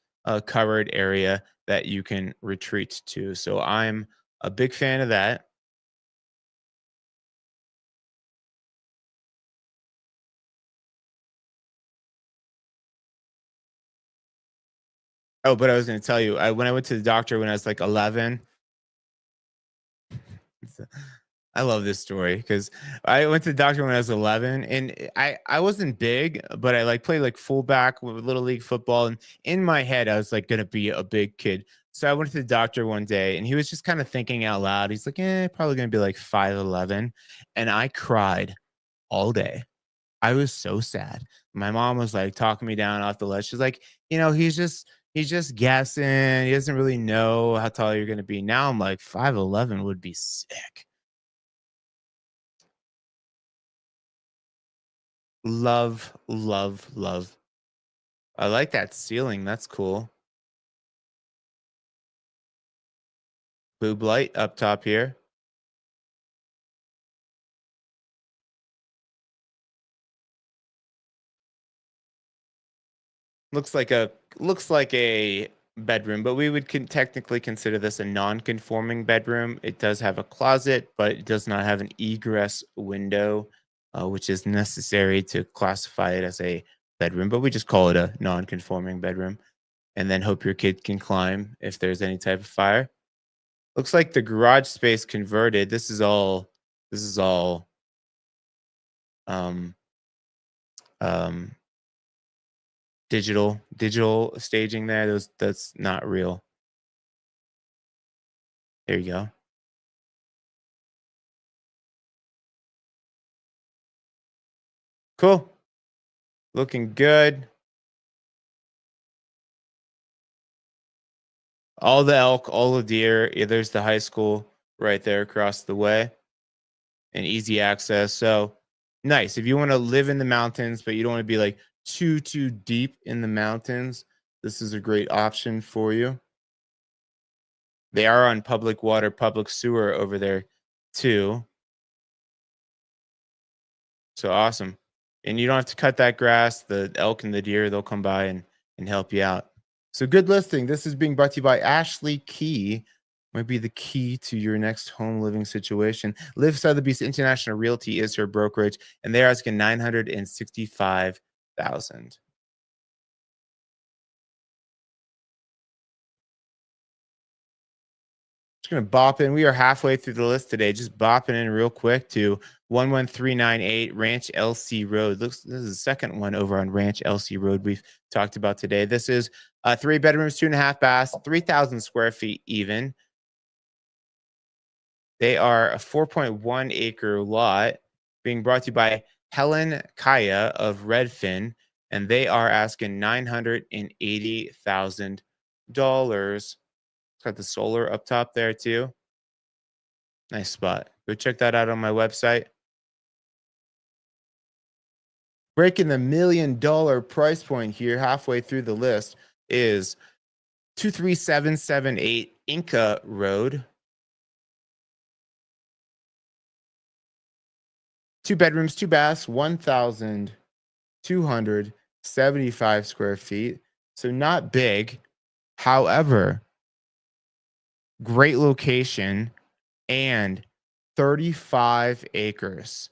Speaker 1: covered area that you can retreat to. So I'm a big fan of that. Oh, but I was going to tell you, when I went to the doctor when I was like 11, I love this story because I went to the doctor when I was 11, and I wasn't big, but I like played like fullback with little league football, and in my head I was like gonna be a big kid. So I went to the doctor one day, and he was just kind of thinking out loud. He's like, probably gonna be like 5'11," and I cried all day. I was so sad. My mom was like talking me down off the ledge. She's like, he's just guessing. He doesn't really know how tall you're gonna be. Now I'm like 5'11" would be sick. Love, love, love. I like that ceiling. That's cool. Boob light up top here. Looks like a bedroom, but we would technically consider this a non-conforming bedroom. It does have a closet, but it does not have an egress window, which is necessary to classify it as a bedroom, but we just call it a non-conforming bedroom, and then hope your kid can climb if there's any type of fire. Looks like the garage space converted. This is all um um digital staging there. That's not real. There you go. Cool. Looking good. All the elk, all the deer. Yeah, there's the high school right there across the way and easy access. So nice. If you want to live in the mountains, but you don't want to be like too deep in the mountains, this is a great option for you. They are on public water, public sewer over there too. So awesome. And you don't have to cut that grass. The elk and the deer, they'll come by and help you out. So good listing. This is being brought to you by Ashley Key. Might be the key to your next home living situation. Live Sotheby's International Realty is her brokerage, and they're asking 965,000. Just gonna bop in. We are halfway through the list today. Just bopping in real quick to 11398 Ranch LC Road. Looks this is the second one over on Ranch LC Road we've talked about today. This is 3 bedrooms, 2.5 baths, 3,000 square feet even. They are a 4.1 acre lot being brought to you by Helen Kaya of Redfin, and they are asking $980,000. Got the solar up top there too. Nice spot. Go check that out on my website. Breaking the $1 million price point here halfway through the list is 23778 Inca Road. 2 bedrooms, 2 baths, 1,275 square feet. So not big. However, great location and 35 acres.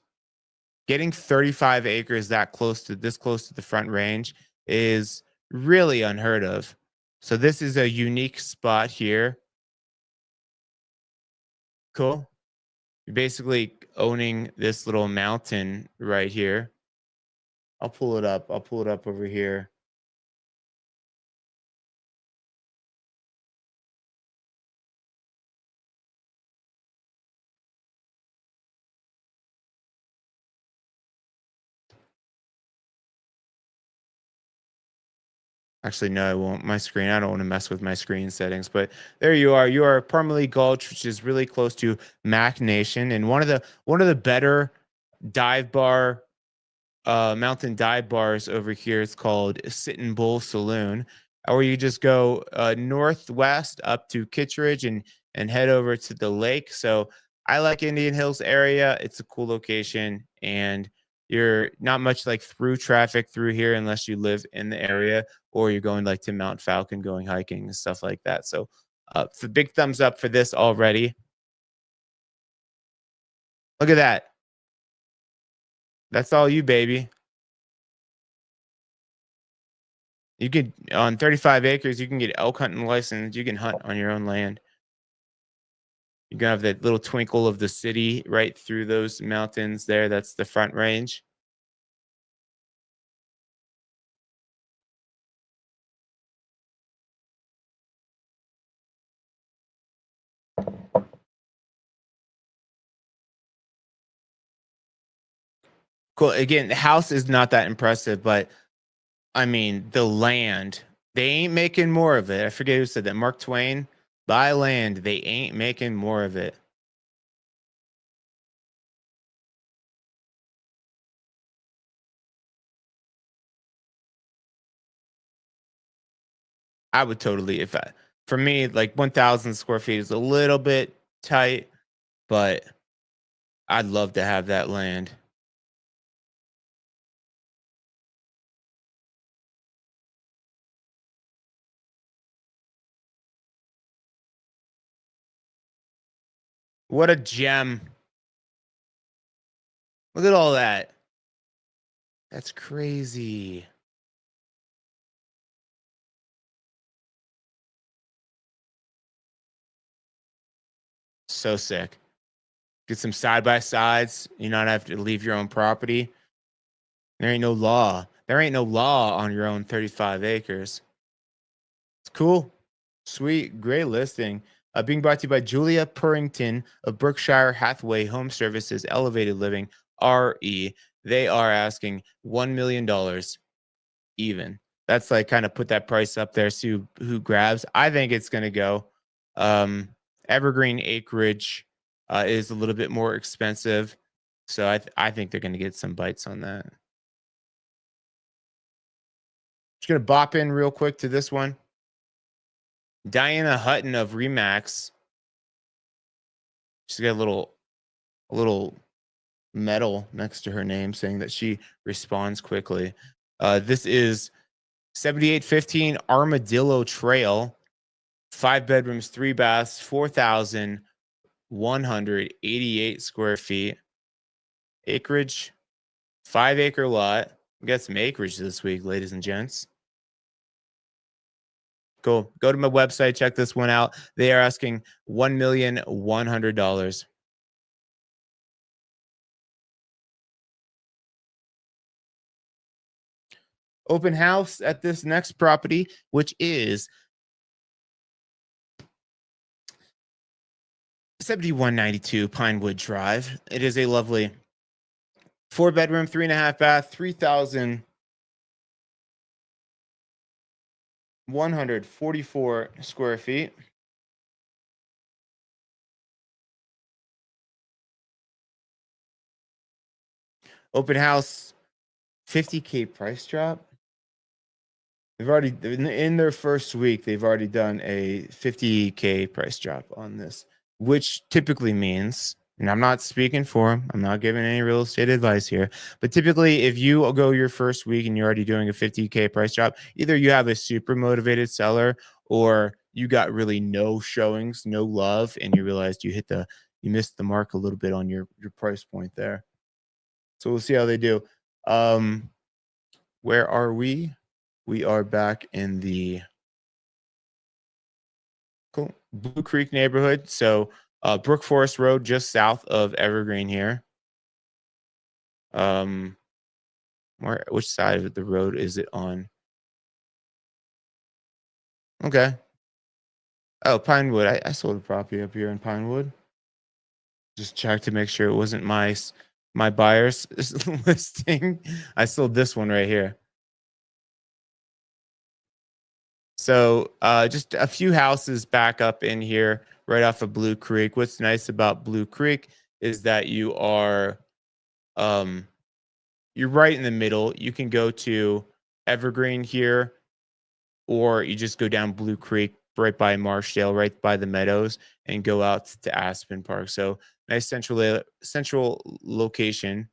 Speaker 1: Getting 35 acres that close to the front range is really unheard of. So this is a unique spot here. Cool. You're basically owning this little mountain right here. I'll pull it up. I'll pull it up over here. Actually, no, I won't. My screen, I don't want to mess with my screen settings, but there you are. You are Parmalee Gulch, which is really close to Mac Nation, and one of the better dive bar mountain dive bars over here. It's called Sittin' Bull Saloon, or you just go northwest up to Kittredge and head over to the lake. So I like Indian Hills area. It's a cool location, and you're not much like through traffic through here unless you live in the area or you're going like to Mount Falcon, going hiking and stuff like that. So, it's a big thumbs up for this already. Look at that. That's all you, baby. You could on 35 acres, you can get elk hunting license. You can hunt on your own land. You can have that little twinkle of the city right through those mountains there. That's the front range. Cool. Again, the house is not that impressive, but I mean, the land, they ain't making more of it. I forget who said that. Mark Twain, buy land, they ain't making more of it. I would totally, if I, for me, like 1,000 square feet is a little bit tight, but I'd love to have that land. What a gem. Look at all that. That's crazy. So sick. Get some side by sides. You not have to leave your own property. There ain't no law. There ain't no law on your own 35 acres. It's cool. Sweet. Great listing. Being brought to you by Julia Purrington of Berkshire Hathaway Home Services Elevated Living, RE. They are asking $1 million even. That's like kind of put that price up there. See who grabs. I think it's going to go. Evergreen acreage is a little bit more expensive. So I think they're going to get some bites on that. Just going to bop in real quick to this one. Diana Hutton of Remax. She's got a little medal next to her name saying that she responds quickly. This is 7815 Armadillo Trail, 5 bedrooms, 3 baths, 4,188 square feet. Acreage, 5-acre lot. We got some acreage this week, ladies and gents. Cool. Go to my website, check this one out. They are asking $1,100,000. Open house at this next property, which is 7192 Pinewood Drive. It is a lovely 4-bedroom, 3.5 bath, 3,144 square feet. Open house, $50K price drop. They've already, in their first week, they've already done a $50K price drop on this, which typically means, and I'm not speaking for them, I'm not giving any real estate advice here, but typically if you go your first week and you're already doing a $50K price drop, either you have a super motivated seller or you got really no showings, no love, and you realized you missed the mark a little bit on your price point there. So we'll see how they do. Where are we? We are back in the Blue Creek neighborhood. So Brook Forest Road, just south of Evergreen here. Which side of the road is it on? Okay. Oh, Pinewood. I sold a property up here in Pinewood. Just checked to make sure it wasn't my buyer's listing. I sold this one right here. So just a few houses back up in here right off of Blue Creek. What's nice about Blue Creek is that you're right in the middle. You can go to Evergreen here, or you just go down Blue Creek right by Marshdale, right by the meadows, and go out to Aspen Park. So nice central location.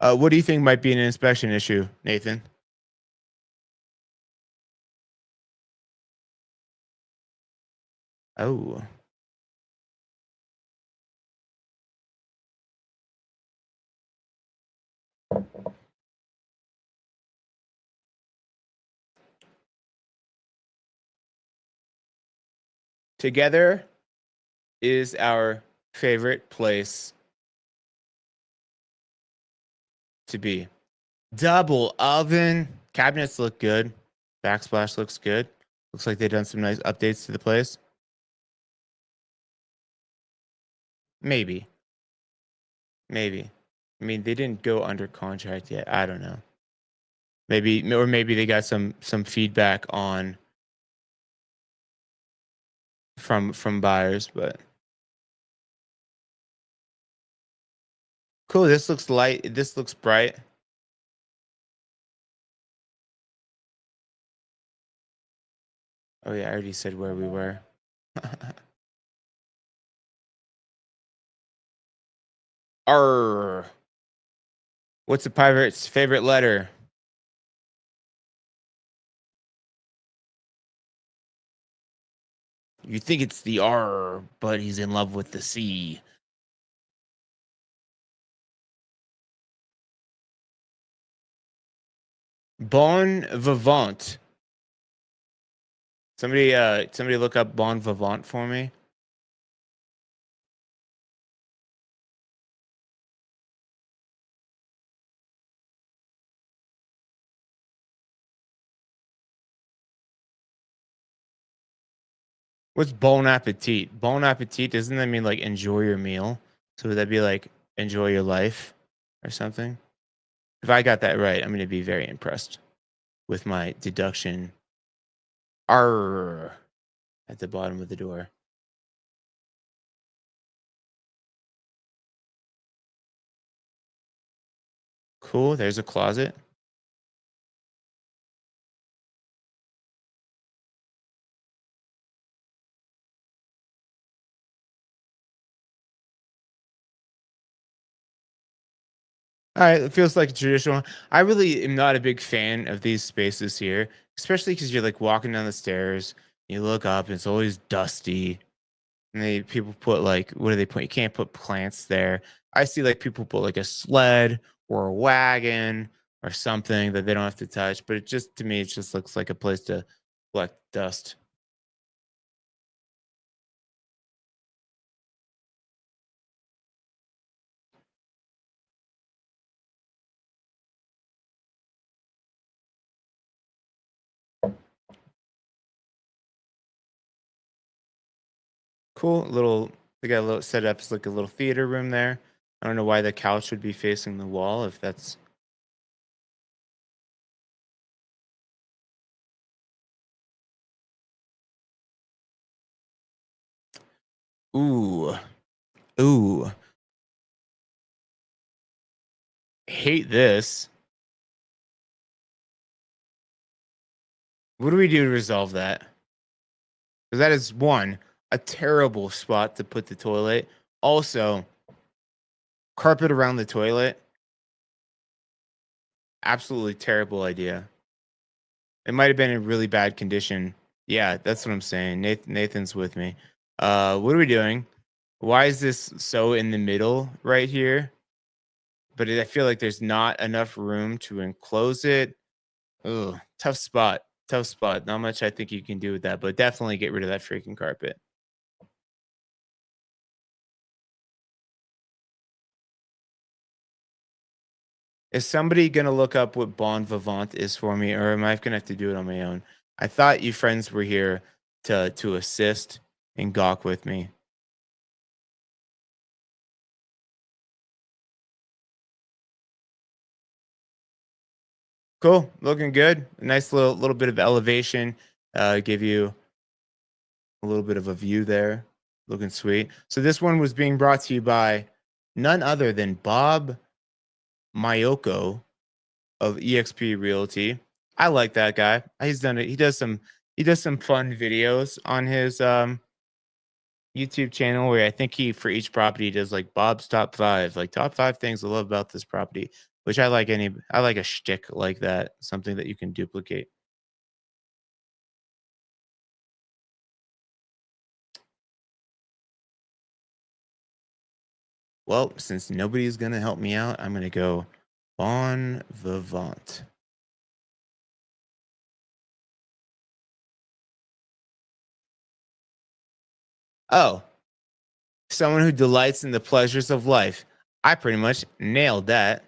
Speaker 1: What do you think might be an inspection issue, Nathan? Oh, together is our favorite place to be. Double oven. Cabinets look good. Backsplash looks good. Looks like they've done some nice updates to the place. Maybe. Maybe. I mean, they didn't go under contract yet. I don't know. Maybe they got some feedback on from buyers, but cool. This looks light. This looks bright. Oh yeah, I already said where we were. R. What's a pirate's favorite letter? You think it's the R, but he's in love with the C. Bon Vivant. Somebody look up Bon Vivant for me. What's bon appetit? Bon appetit, doesn't that mean like enjoy your meal? So would that be like enjoy your life or something? If I got that right, I'm gonna be very impressed with my deduction. R at the bottom of the door. Cool. There's a closet. All right, it feels like a traditional. I really am not a big fan of these spaces here, especially because you're like walking down the stairs. You look up, and it's always dusty. And people put like, what do they put? You can't put plants there. I see like people put like a sled or a wagon or something that they don't have to touch. But it just to me, it just looks like a place to collect dust. Cool little. They got a little set up as like a little theater room there. I don't know why the couch would be facing the wall if that's. Ooh, ooh, hate this. What do we do to resolve that? Because that is one, a terrible spot to put the toilet. Also, carpet around the toilet, absolutely terrible idea. It might have been in really bad condition. Yeah, that's what I'm saying. Nathan's with me. What are we doing? Why is this so in the middle right here? But I feel like there's not enough room to enclose it. Ugh, tough spot. Tough spot. Not much I think you can do with that, but definitely get rid of that freaking carpet. Is somebody gonna look up what bon vivant is for me, or am I gonna have to do it on my own? I thought you friends were here to assist and gawk with me. Cool, looking good. A nice little bit of elevation. Give you a little bit of a view there. Looking sweet. So this one was being brought to you by none other than Bob Mayoko of EXP Realty. I like that guy. He's done it. He does some fun videos on his YouTube channel where I think he for each property does like Bob's top five, like top five things I love about this property, which I like a shtick like that, something that you can duplicate. Well, since nobody's gonna help me out, I'm gonna go Bon Vivant. Oh, someone who delights in the pleasures of life. I pretty much nailed that.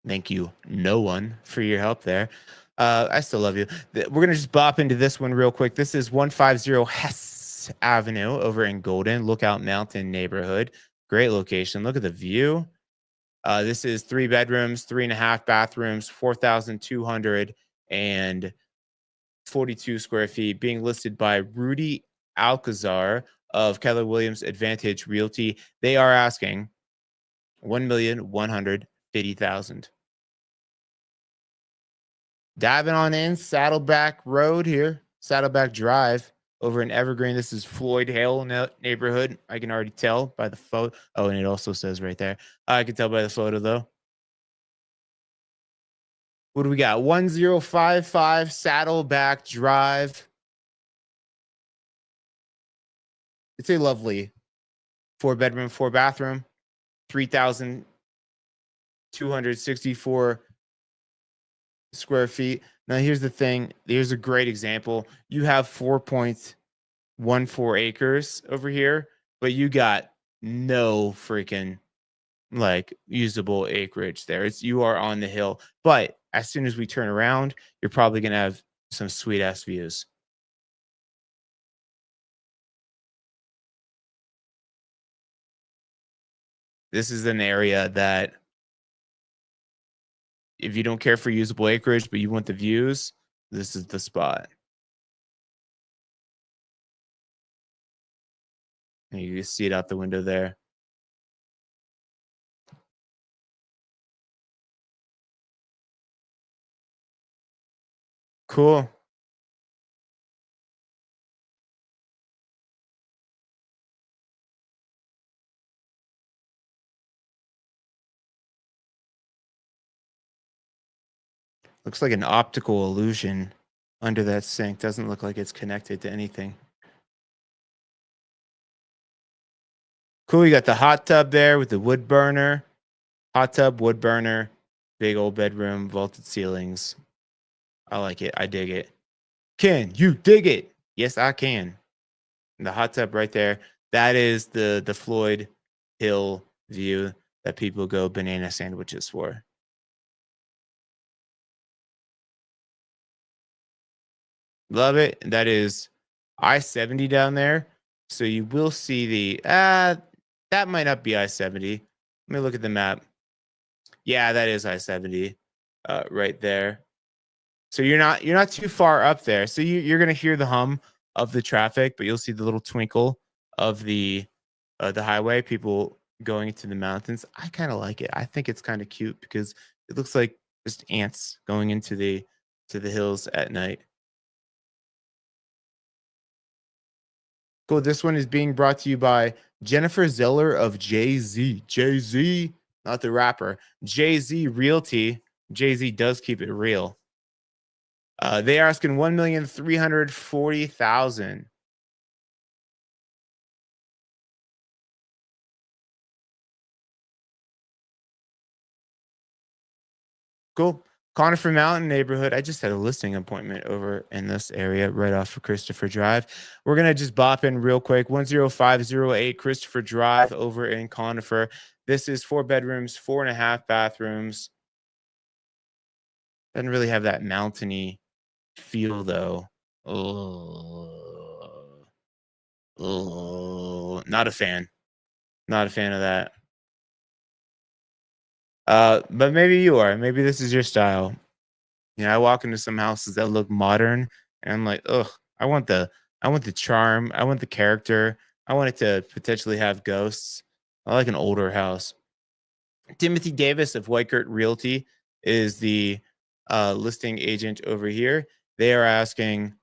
Speaker 1: Thank you, no one, for your help there. I still love you. We're gonna just bop into this one real quick. This is 150 Hess Avenue over in Golden Lookout Mountain neighborhood. Great location. Look at the view. This is 3 bedrooms, 3.5 bathrooms, 4,242 square feet, being listed by Rudy Alcazar of Keller Williams Advantage Realty. They are asking 1,150,000. Diving on in, Saddleback Road here, Saddleback Drive over in Evergreen. This is Floyd Hale neighborhood. I can already tell by the photo. Oh, and it also says right there. I can tell by the photo though. What do we got? 1055 Saddleback Drive. It's a lovely 4 bedroom, 4 bathroom, 3,000 264 square feet. Now, here's the thing. Here's a great example. You have 4.14 acres over here, but you got no freaking like usable acreage there. It's you are on the hill. But as soon as we turn around, you're probably gonna have some sweet ass views. This is an area that if you don't care for usable acreage, but you want the views, this is the spot. And you can see it out the window there. Cool. Looks like an optical illusion under that sink. Doesn't look like it's connected to anything. Cool. You got the hot tub there with the wood burner. Hot tub, wood burner, big old bedroom, vaulted ceilings. I like it. I dig it. Can you dig it? Yes, I can. And the hot tub right there. That is the Floyd Hill view that people go banana sandwiches for. Love it. That is I-70 down there. So you will see that might not be I-70. Let me look at the map. Yeah, that is I-70 right there. So you're not too far up there. So you're gonna hear the hum of the traffic, but you'll see the little twinkle of the highway. People going into the mountains. I kind of like it. I think it's kind of cute because it looks like just ants going into the hills at night. Cool. This one is being brought to you by Jennifer Zeller of Jay Z. Jay Z, not the rapper. Jay Z Realty. Jay Z does keep it real. They are asking 1,340,000. Cool. Conifer Mountain neighborhood. I just had a listing appointment over in this area right off of Christopher Drive. We're gonna just bop in real quick. 10508 Christopher Drive over in Conifer. This is 4 bedrooms, 4.5 bathrooms. Doesn't really have that mountainy feel though. Oh, oh, not a fan. Not a fan of that. But maybe you are. Maybe this is your style. You know, I walk into some houses that look modern, and I'm like, ugh, I want the charm, I want the character, I want it to potentially have ghosts. I like an older house. Timothy Davis of Whitecourt Realty is the listing agent over here. They are asking,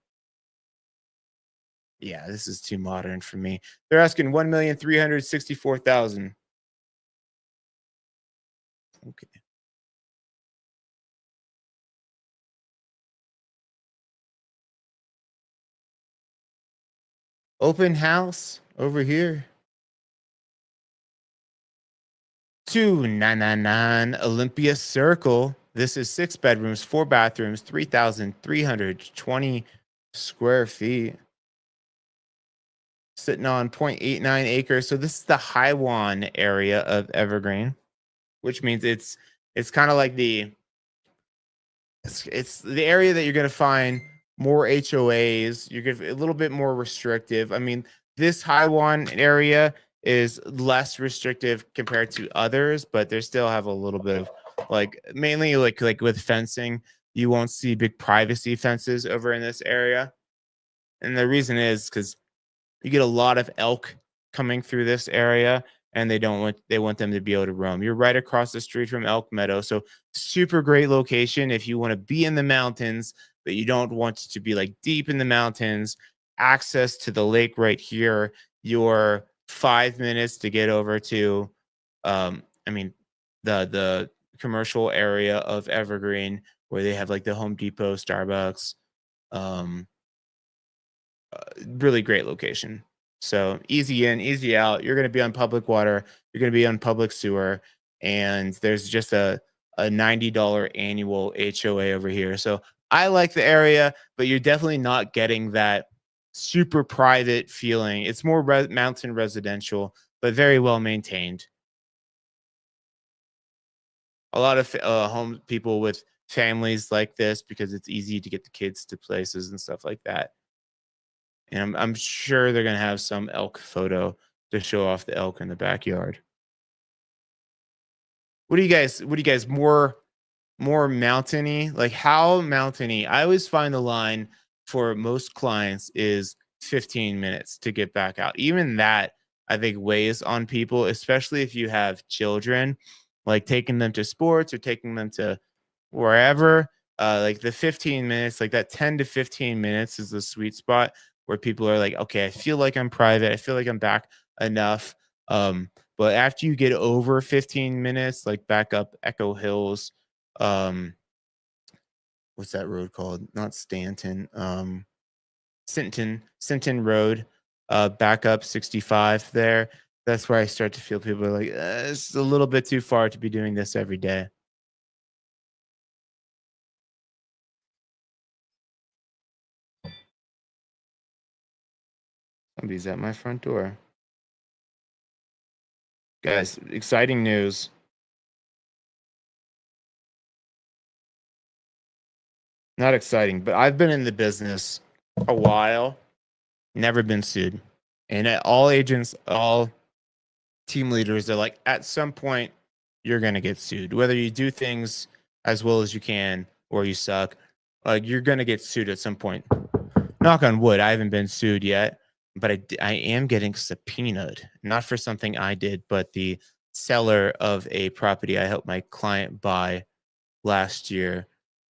Speaker 1: yeah, this is too modern for me. They're asking 1,364,000. Okay. Open house over here. 2999 Olympia Circle. This is 6 bedrooms, 4 bathrooms, 3,320 square feet, sitting on 0.89 acres. So this is the Highwan area of Evergreen, which means it's kind of like it's the area that you're going to find more HOAs. You're going to a little bit more restrictive. I mean, this high one area is less restrictive compared to others, but they still have a little bit of like mainly like with fencing, you won't see big privacy fences over in this area. And the reason is because you get a lot of elk coming through this area, and they want them to be able to roam. You're right across the street from Elk Meadow, so super great location if you want to be in the mountains, but you don't want to be like deep in the mountains. Access to the lake right here. You're 5 minutes to get over to, I mean, the commercial area of Evergreen where they have like the Home Depot, Starbucks. Um, really great location. So easy in, easy out. You're going to be on public water. You're going to be on public sewer. and there's just a $90 annual HOA over here. So I like the area, but you're definitely not getting that super private feeling. It's more mountain residential, but very well maintained. A lot of home people with families like this because it's easy to get the kids to places and stuff like that. And I'm sure they're gonna have some elk photo to show off the elk in the backyard. What do you guys more mountainy? Like how mountainy? I always find the line for most clients is 15 minutes to get back out. Even that I think weighs on people, especially if you have children, like taking them to sports or taking them to wherever. Like the 15 minutes, like that 10 to 15 minutes is the sweet spot where people are like, okay, I feel like I'm private. I feel like I'm back enough. But after you get over 15 minutes, like back up Echo Hills, um, what's that road called? Not Stanton, Sinton Road, back up 65 there. That's where I start to feel people are like, it's a little bit too far to be doing this every day. Somebody's at my front door. Guys, exciting news. Not exciting, but I've been in the business a while, never been sued. And all agents, all team leaders, they're like, at some point, you're going to get sued. Whether you do things as well as you can or you suck, like you're going to get sued at some point. Knock on wood, I haven't been sued yet, but I am getting subpoenaed, not for something I did, but the seller of a property I helped my client buy last year.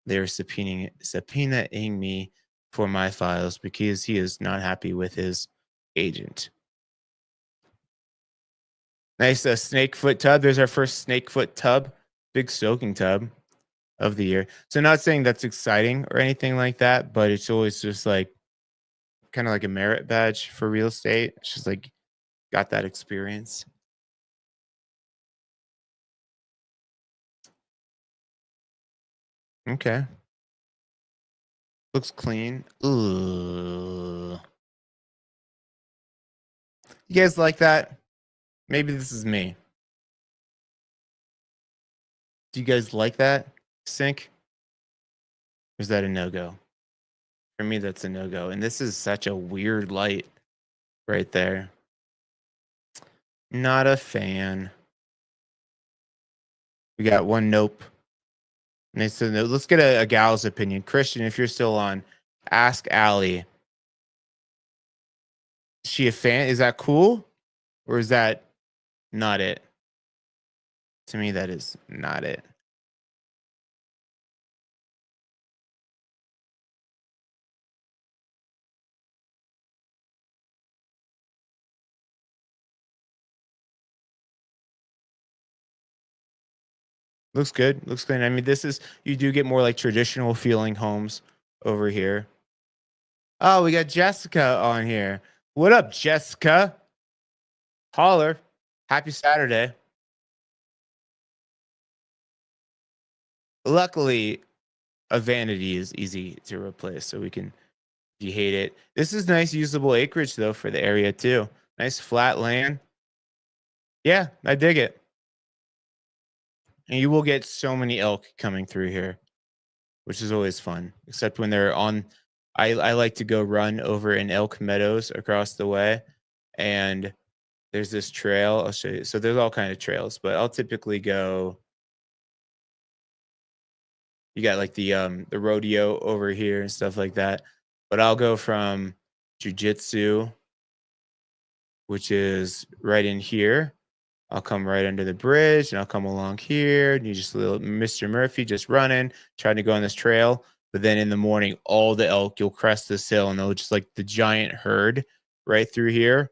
Speaker 1: They were subpoenaing me for my files because he is not happy with his agent. Nice snake foot tub. There's our first snake foot tub, big soaking tub of the year. So not saying that's exciting or anything like that, but it's always just like kind of like a merit badge for real estate. It's just like got that experience. Okay. Looks clean. Ooh. You guys like that? Maybe this is me. Do you guys like that sink? Or is that a no-go? For me, that's a no-go. And this is such a weird light right there. Not a fan. We got one nope. And they said, no, let's get a gal's opinion. Christian, if you're still on, ask Allie. Is she a fan? Is that cool? Or is that not it? To me, that is not it. Looks good. Looks good. I mean, this is, you do get more like traditional feeling homes over here. Oh, we got Jessica on here. What up, Jessica? Holler. Happy Saturday. Luckily, a vanity is easy to replace, so we can, if you hate it. This is nice usable acreage though for the area too. Nice flat land. Yeah, I dig it. And you will get so many elk coming through here, which is always fun. Except when they're on, I like to go run over in Elk Meadows across the way, and there's this trail. I'll show you. So there's all kind of trails, but I'll typically go. You got like the rodeo over here and stuff like that. But I'll go from jujitsu, which is right in here. I'll come right under the bridge and I'll come along here. And you just little Mr. Murphy just running, trying to go on this trail. But then in the morning, all the elk, you'll crest this hill and they'll just like the giant herd right through here.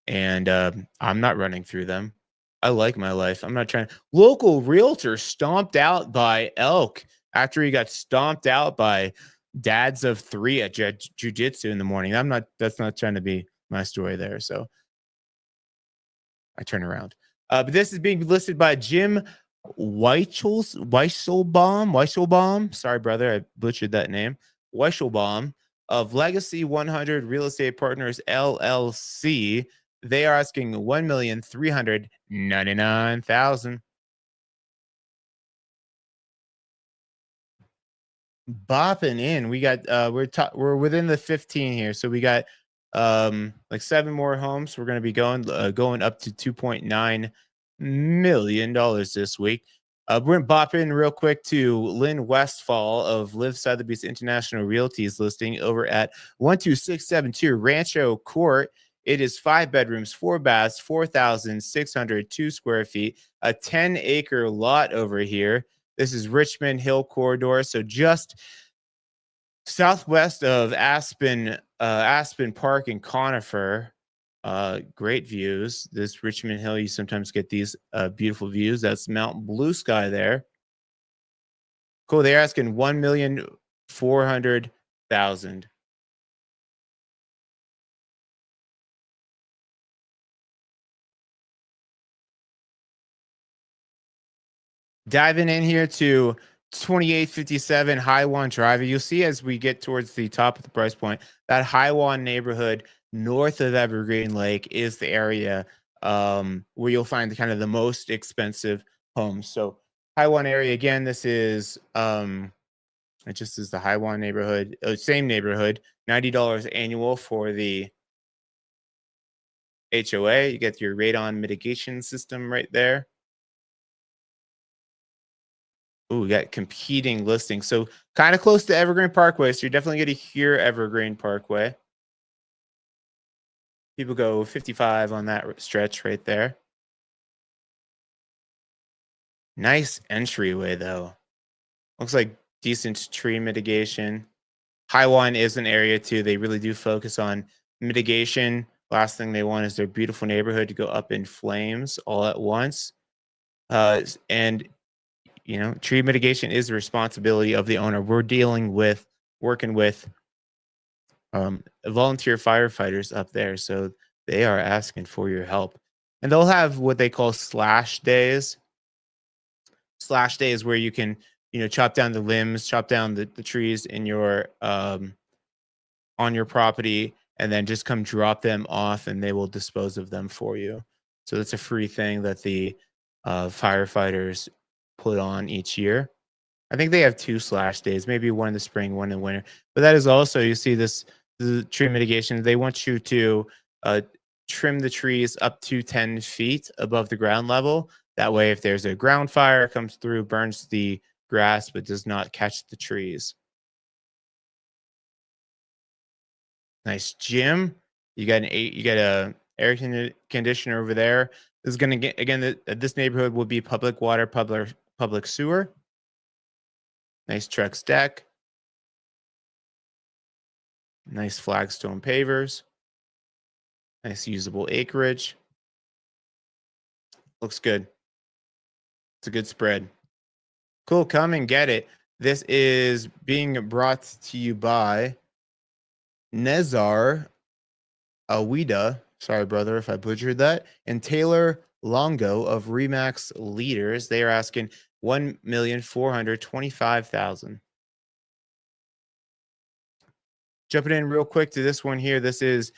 Speaker 1: And I'm not running through them. I like my life. I'm not trying. Local realtor stomped out by elk after he got stomped out by dads of three at jujitsu in the morning. That's not trying to be my story there. So I turn around. But this is being listed by Jim Weisselbaum. Sorry, brother, I butchered that name. Weisselbaum of Legacy 100 Real Estate Partners LLC. They are asking 1,399,000. Bopping in. We got we're within the 15 here. So we got like 7 more homes. We're going to be going up to 2.9 million dollars this week. We're gonna bop in real quick to Lynn Westfall of Live Sotheby's International Realty's listing over at 12672 Rancho Court. It is 5 bedrooms, 4 baths, 4,602 square feet, a 10-acre lot over here. This is Richmond Hill Corridor, so just southwest of Aspen Park and Conifer. Great views. This Richmond Hill, you sometimes get these beautiful views. That's Mount Blue Sky there. Cool. They're asking 1,400,000. Diving in here to 2857 Highwan Drive. You'll see as we get towards the top of the price point, that Highwan neighborhood north of Evergreen Lake is the area where you'll find kind of the most expensive homes. So Highwan area, again, this is it just is the Highwan neighborhood, same neighborhood, $90 annual for the HOA. You get your radon mitigation system right there. Ooh, we got competing listings. So kind of close to Evergreen Parkway. So you're definitely going to hear Evergreen Parkway. People go 55 on that stretch right there. Nice entryway, though. Looks like decent tree mitigation. Highline is an area, too. They really do focus on mitigation. Last thing they want is their beautiful neighborhood to go up in flames all at once. And you know, tree mitigation is the responsibility of the owner. We're working with volunteer firefighters up there, so they are asking for your help. And they'll have what they call slash days. Slash days where you can, you know, chop down the limbs, chop down the trees in your on your property, and then just come drop them off, and they will dispose of them for you. So that's a free thing that the firefighters put on each year. I think they have 2 slash days, maybe one in the spring, one in the winter. But that is also, you see this, the tree mitigation. They want you to trim the trees up to 10 feet above the ground level. That way, if there's a ground fire, it comes through, burns the grass, but does not catch the trees. Nice gym. You got a air conditioner over there. This is going to get, again, this neighborhood will be public water, public sewer. Nice Trex deck. Nice flagstone pavers. Nice usable acreage. Looks good. It's a good spread. Cool. Come and get it. This is being brought to you by Nezar Awida. Sorry, brother, if I butchered that. And Taylor Longo of Remax Leaders. They are asking 1,425,000. Jumping in real quick to this one here. This is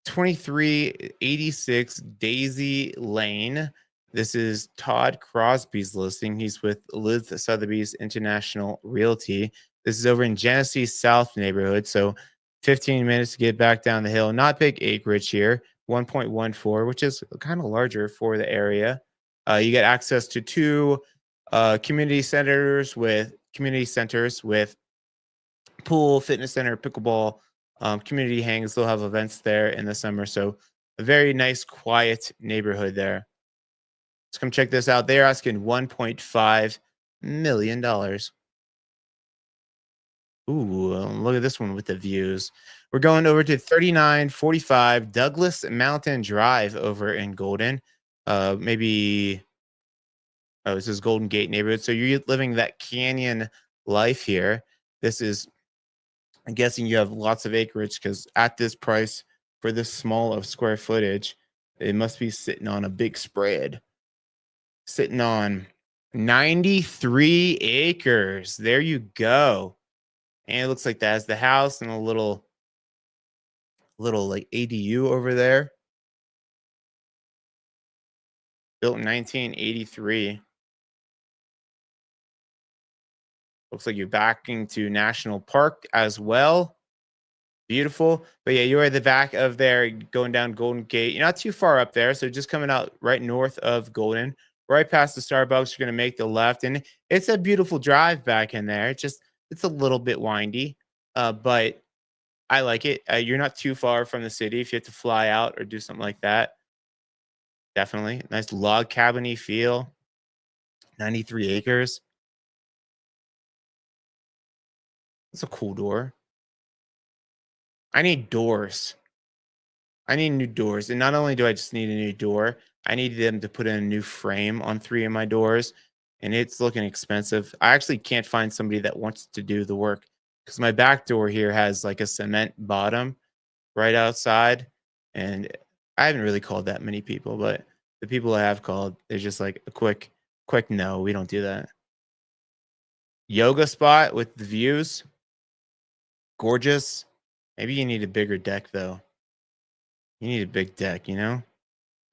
Speaker 1: 2386 Daisy Lane. This is Todd Crosby's listing. He's with Liz Sotheby's International Realty. This is over in Genesee South neighborhood. So 15 minutes to get back down the hill. Not big acreage here. 1.14, which is kind of larger for the area. You get access to 2 community centers with pool, fitness center, pickleball, community hangs. They'll have events there in the summer. So a very nice, quiet neighborhood there. Let's come check this out. They're asking $1.5 million. Ooh, look at this one with the views. We're going over to 3945 Douglas Mountain Drive over in Golden. Maybe, oh, this is Golden Gate neighborhood. So you're living that canyon life here. This is, I'm guessing you have lots of acreage because at this price for this small of square footage, it must be sitting on a big spread. Sitting on 93 acres. There you go. And it looks like that has the house and a little like ADU over there. Built in 1983. Looks like you're backing to National Park as well. Beautiful. But yeah, you're at the back of there going down Golden Gate. You're not too far up there. So just coming out right north of Golden, right past the Starbucks, you're going to make the left. And it's a beautiful drive back in there. It's a little bit windy, but I like it. You're not too far from the city if you have to fly out or do something like that. Definitely. Nice log cabiny feel. 93 acres. That's a cool door. I need doors. I need new doors. And not only do I just need a new door, I need them to put in a new frame on 3 of my doors. And it's looking expensive. I actually can't find somebody that wants to do the work because my back door here has like a cement bottom right outside. And I haven't really called that many people, but the people I have called, they're just like a quick no, we don't do that. Yoga spot with the views. Gorgeous. Maybe you need a bigger deck though. You need a big deck, you know?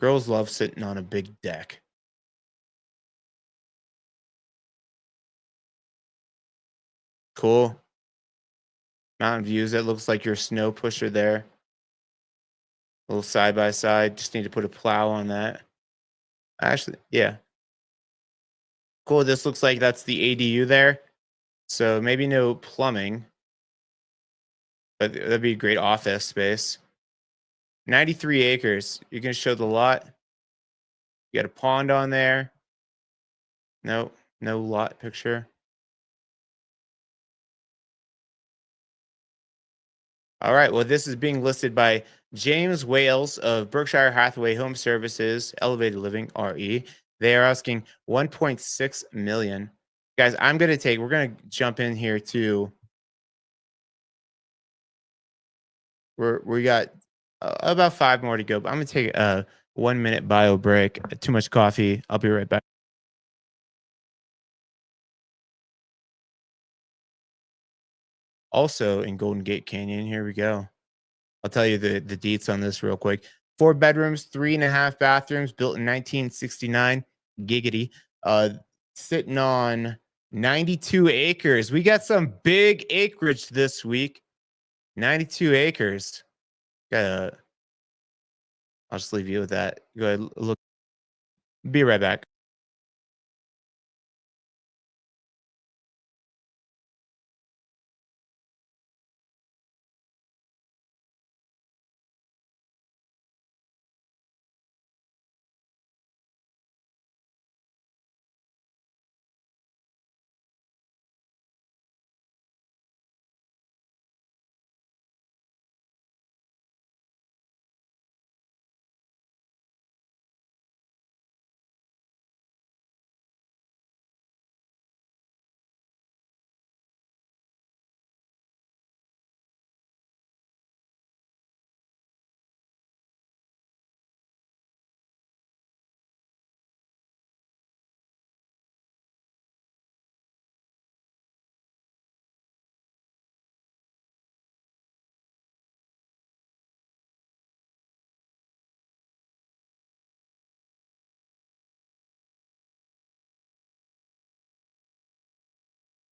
Speaker 1: Girls love sitting on a big deck. Cool. Mountain views. That looks like your snow pusher there. A little side by side. Just need to put a plow on that. Actually, yeah. Cool. This looks like that's the ADU there. So maybe no plumbing, but that'd be a great office space. 93 acres. You can show the lot. You got a pond on there. No, no lot picture. All right. Well, this is being listed by James Wales of Berkshire Hathaway Home Services, Elevated Living RE. They are asking 1.6 million. Guys, we're gonna jump in here too. We got about 5 more to go, but I'm gonna take a 1 minute bio break. Too much coffee. I'll be right back. Also in Golden Gate Canyon, here we go. I'll tell you the deets on this real quick. 4 bedrooms, 3.5 bathrooms, built in 1969. Giggity. Uh, Sitting on 92 acres. We got some big acreage this week. 92 acres. Gotta, I'll just leave you with that. Go ahead, look. Be right back.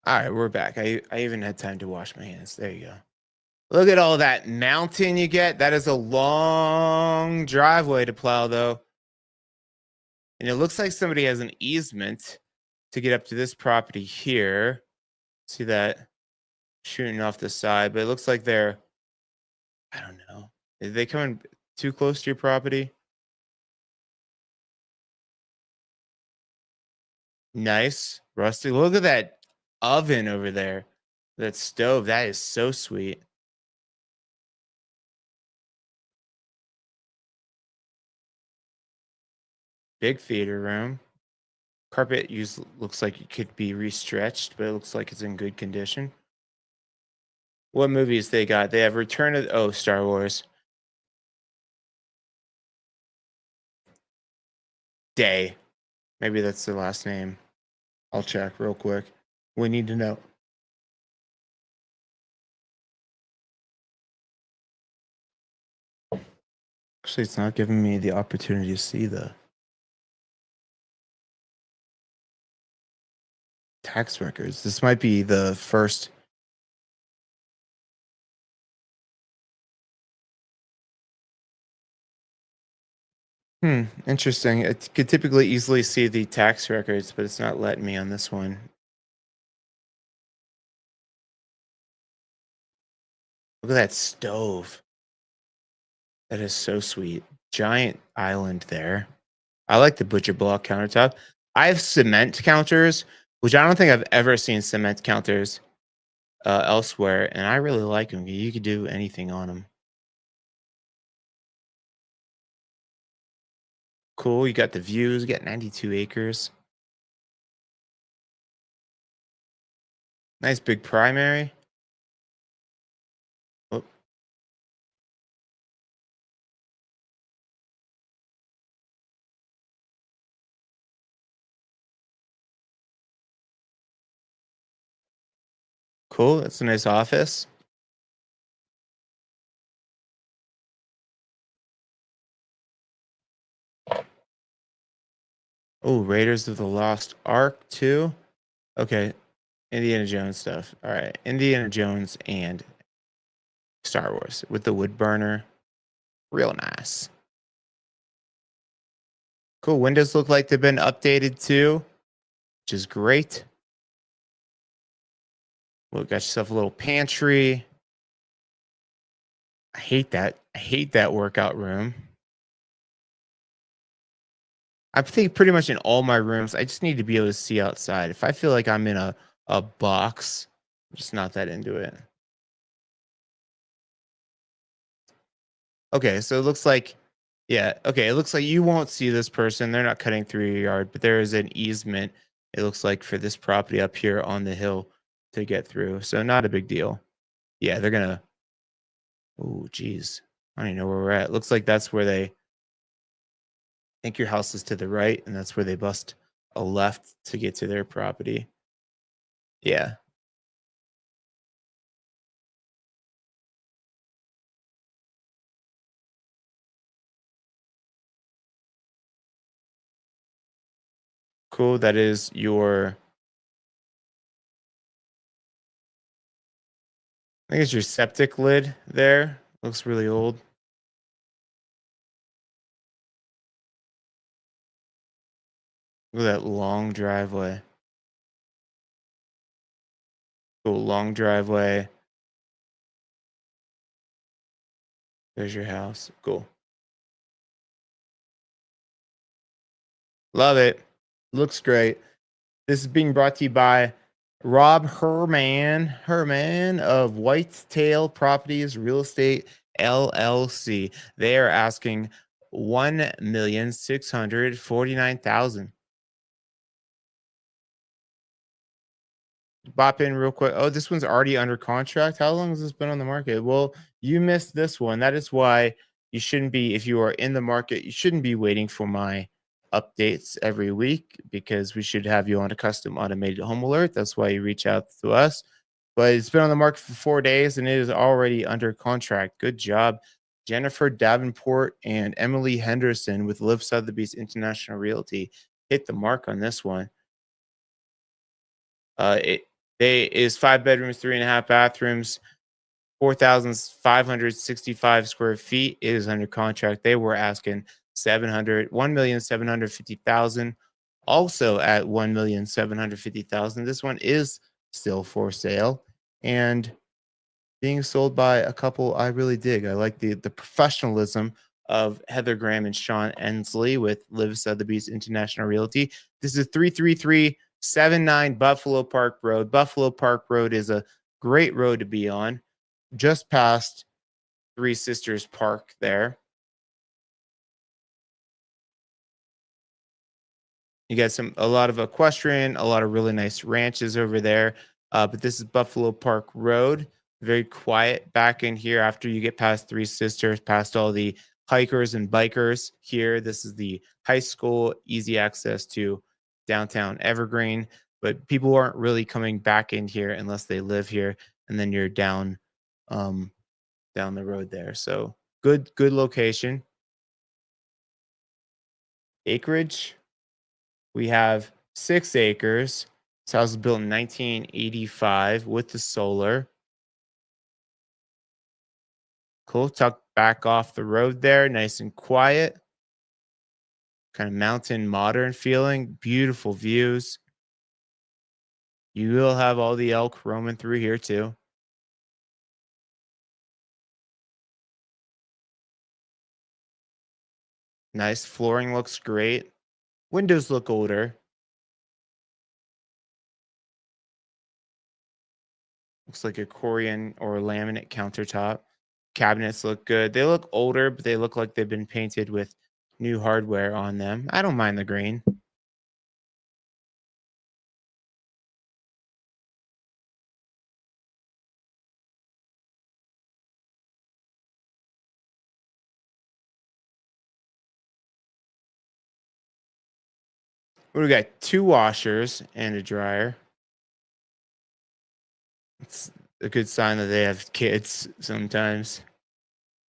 Speaker 1: All right, we're back. I even had time to wash my hands. There you go. Look at all that mountain you get. That is a long driveway to plow, though. And it looks like somebody has an easement to get up to this property here. See that shooting off the side, but it looks like I don't know. Are they coming too close to your property? Nice. Rusty. Look at that oven over there. That stove. That is so sweet. Big theater room. Carpet looks like it could be restretched, but it looks like it's in good condition. What movies they got? They have Return of Star Wars. Day. Maybe that's the last name. I'll check real quick. We need to know. Actually, it's not giving me the opportunity to see the tax records. This might be the first. Interesting. It could typically easily see the tax records, but it's not letting me on this one. Look at that stove. That is so sweet. Giant island there. I like the butcher block countertop. I have cement counters, which I don't think I've ever seen cement counters elsewhere, and I really like them. You could do anything on them. Cool. You got the views. You got 92 acres. Nice big primary. Oh, cool. That's a nice office. Oh, Raiders of the Lost Ark too. Okay, Indiana Jones stuff. All right, Indiana Jones and Star Wars with the wood burner. Real nice. Cool. Windows look like they've been updated too, which is great. Well, got yourself a little pantry. I hate that. I hate that workout room. I think pretty much in all my rooms, I just need to be able to see outside. If I feel like I'm in a box, I'm just not that into it. Okay, so it looks like, yeah, okay, it looks like you won't see this person. They're not cutting through your yard, but there is an easement, it looks like, for this property up here on the hill to get through. So not a big deal. Yeah, they're gonna, oh, geez. I don't even know where we're at. Looks like that's where they think your house is to the right, and that's where they bust a left to get to their property. Yeah, cool. That is your, I think it's your septic lid there. Looks really old. Look at that long driveway. Cool, long driveway. There's your house. Cool. Love it. Looks great. This is being brought to you by Rob Herman of Whitetail Properties Real Estate LLC. They are asking 1,649,000. Bop in real quick. Oh, this one's already under contract. How long has this been on the market? Well, you missed this one. That is why you shouldn't be, if you are in the market, you shouldn't be waiting for my updates every week, because we should have you on a custom automated home alert. That's why you reach out to us. But it's been on the market for 4 days and it is already under contract. Good job, Jennifer Davenport and Emily Henderson with Live Sotheby's International Realty. Hit the mark on this one. It they is 5 bedrooms, 3.5 bathrooms, 4,565 square feet. It is under contract. They were asking 1,750,000. Also at 1,750,000. This one is still for sale and being sold by a couple I really dig. I like the professionalism of Heather Graham and Sean Ensley with Live Sotheby's International Realty. This is 33379 Buffalo Park Road. Buffalo Park Road is a great road to be on, just past Three Sisters Park there. You got a lot of equestrian, a lot of really nice ranches over there. But this is Buffalo Park Road. Very quiet back in here after you get past Three Sisters, past all the hikers and bikers here. This is the high school, easy access to downtown Evergreen. but people aren't really coming back in here unless they live here, and then you're um, down the road there. So good location. Acreage, we have 6 acres. This house was built in 1985 with the solar. Cool. Tucked back off the road there, nice and quiet. Kind of mountain modern feeling. Beautiful views. You will have all the elk roaming through here too. Nice. Flooring looks great. Windows look older. Looks like a Corian or laminate countertop. Cabinets look good. They look older, but they look like they've been painted with new hardware on them. I don't mind the green. We got 2 washers and a dryer. It's a good sign that they have kids sometimes.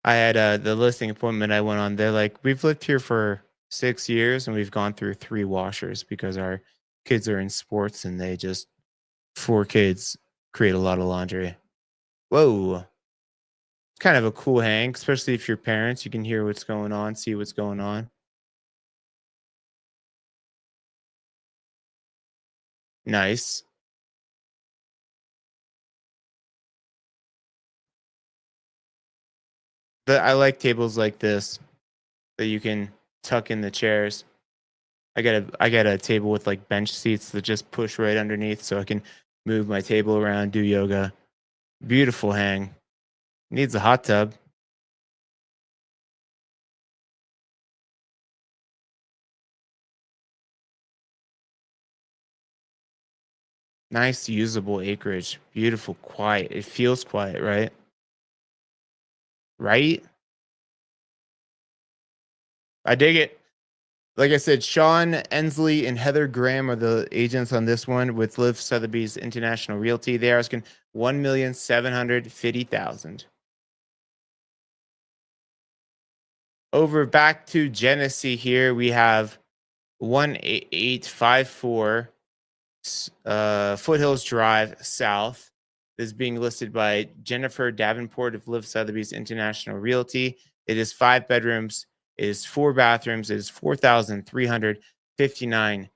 Speaker 1: I had the listing appointment I went on. They're like, we've lived here for 6 years and we've gone through 3 washers because our kids are in sports and they just 4 kids create a lot of laundry. Whoa. It's kind of a cool hang, especially if you're parents. You can hear what's going on, see what's going on. Nice. I like tables like this that you can tuck in the chairs. I got a table with like bench seats that just push right underneath so I can move my table around, do yoga. Beautiful hang. Needs a hot tub. Nice usable acreage. Beautiful, quiet. It feels quiet, right? Right? I dig it. Like I said, Sean Ensley and Heather Graham are the agents on this one with Liv Sotheby's International Realty. They are asking 1,750,000. Over back to Genesee here, we have 18854 Foothills Drive South. This is being listed by Jennifer Davenport of Liv Sotheby's International Realty. It is 5 bedrooms. It is 4 bathrooms. It is 4,359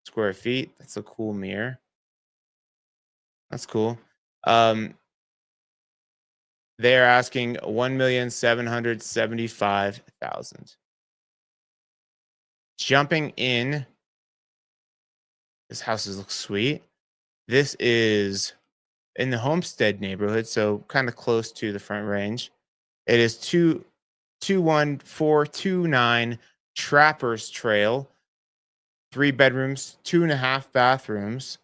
Speaker 1: square feet. That's a cool mirror. That's cool. Um, they are asking 1,775,000. Jumping in, this house looks sweet. This is in the Homestead neighborhood, so kind of close to the Front Range. It is 21429 Trappers Trail, 3 bedrooms, 2.5 bathrooms,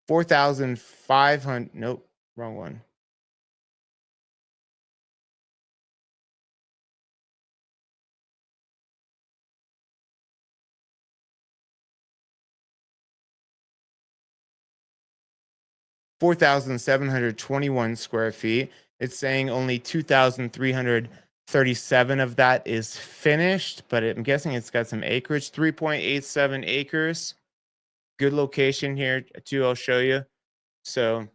Speaker 1: 4,500. Nope, wrong one. 4,721 square feet. It's saying only 2,337 of that is finished, but I'm guessing it's got some acreage. 3.87 acres. Good location here too. I'll show you. So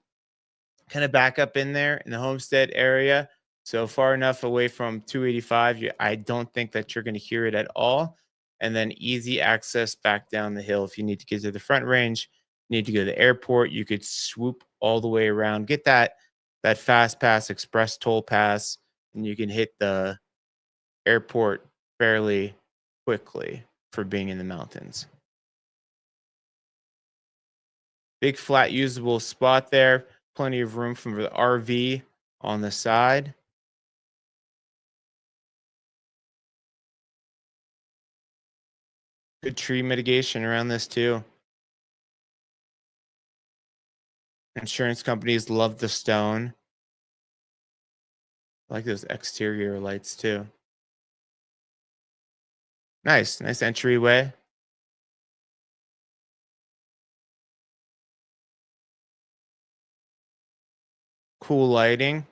Speaker 1: kind of back up in there in the Homestead area. So far enough away from 285, I don't think that you're going to hear it at all. And then easy access back down the hill. If you need to get to the Front Range, need to go to the airport, you could swoop all the way around, get that fast pass express toll pass, and you can hit the airport fairly quickly for being in the mountains. Big flat usable spot there. Plenty of room for the RV on the side. Good tree mitigation around this too. Insurance companies love the stone. I like those exterior lights too. Nice, nice entryway. Cool lighting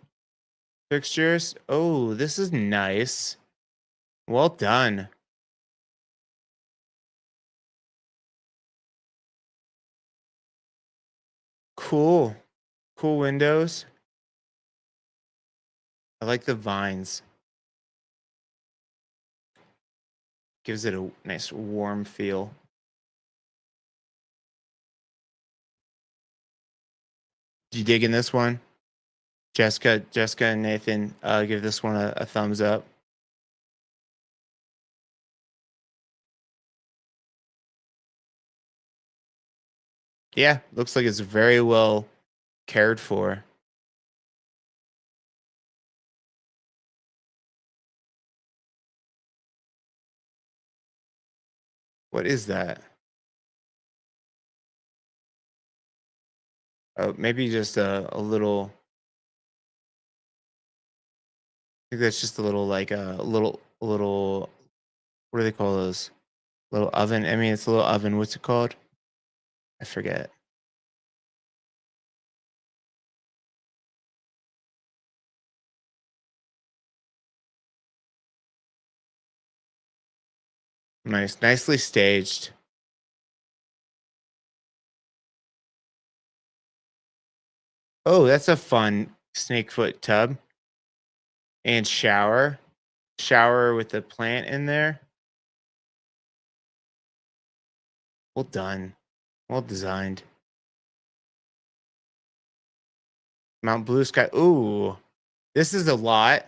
Speaker 1: fixtures. Oh, this is nice. Well done. Cool. Cool windows. I like the vines. Gives it a nice warm feel. Do you dig in this one? Jessica and Nathan, give this one a thumbs up. Yeah, looks like it's very well cared for. What is that? Oh, maybe just a little. I think that's just a little like a little. What do they call those? Little oven. I mean, it's a little oven. What's it called? I forget. Nice, nicely staged. Oh, that's a fun snakefoot tub and shower. Shower with the plant in there. Well done. Well designed. Mount Blue Sky. Ooh, this is a lot.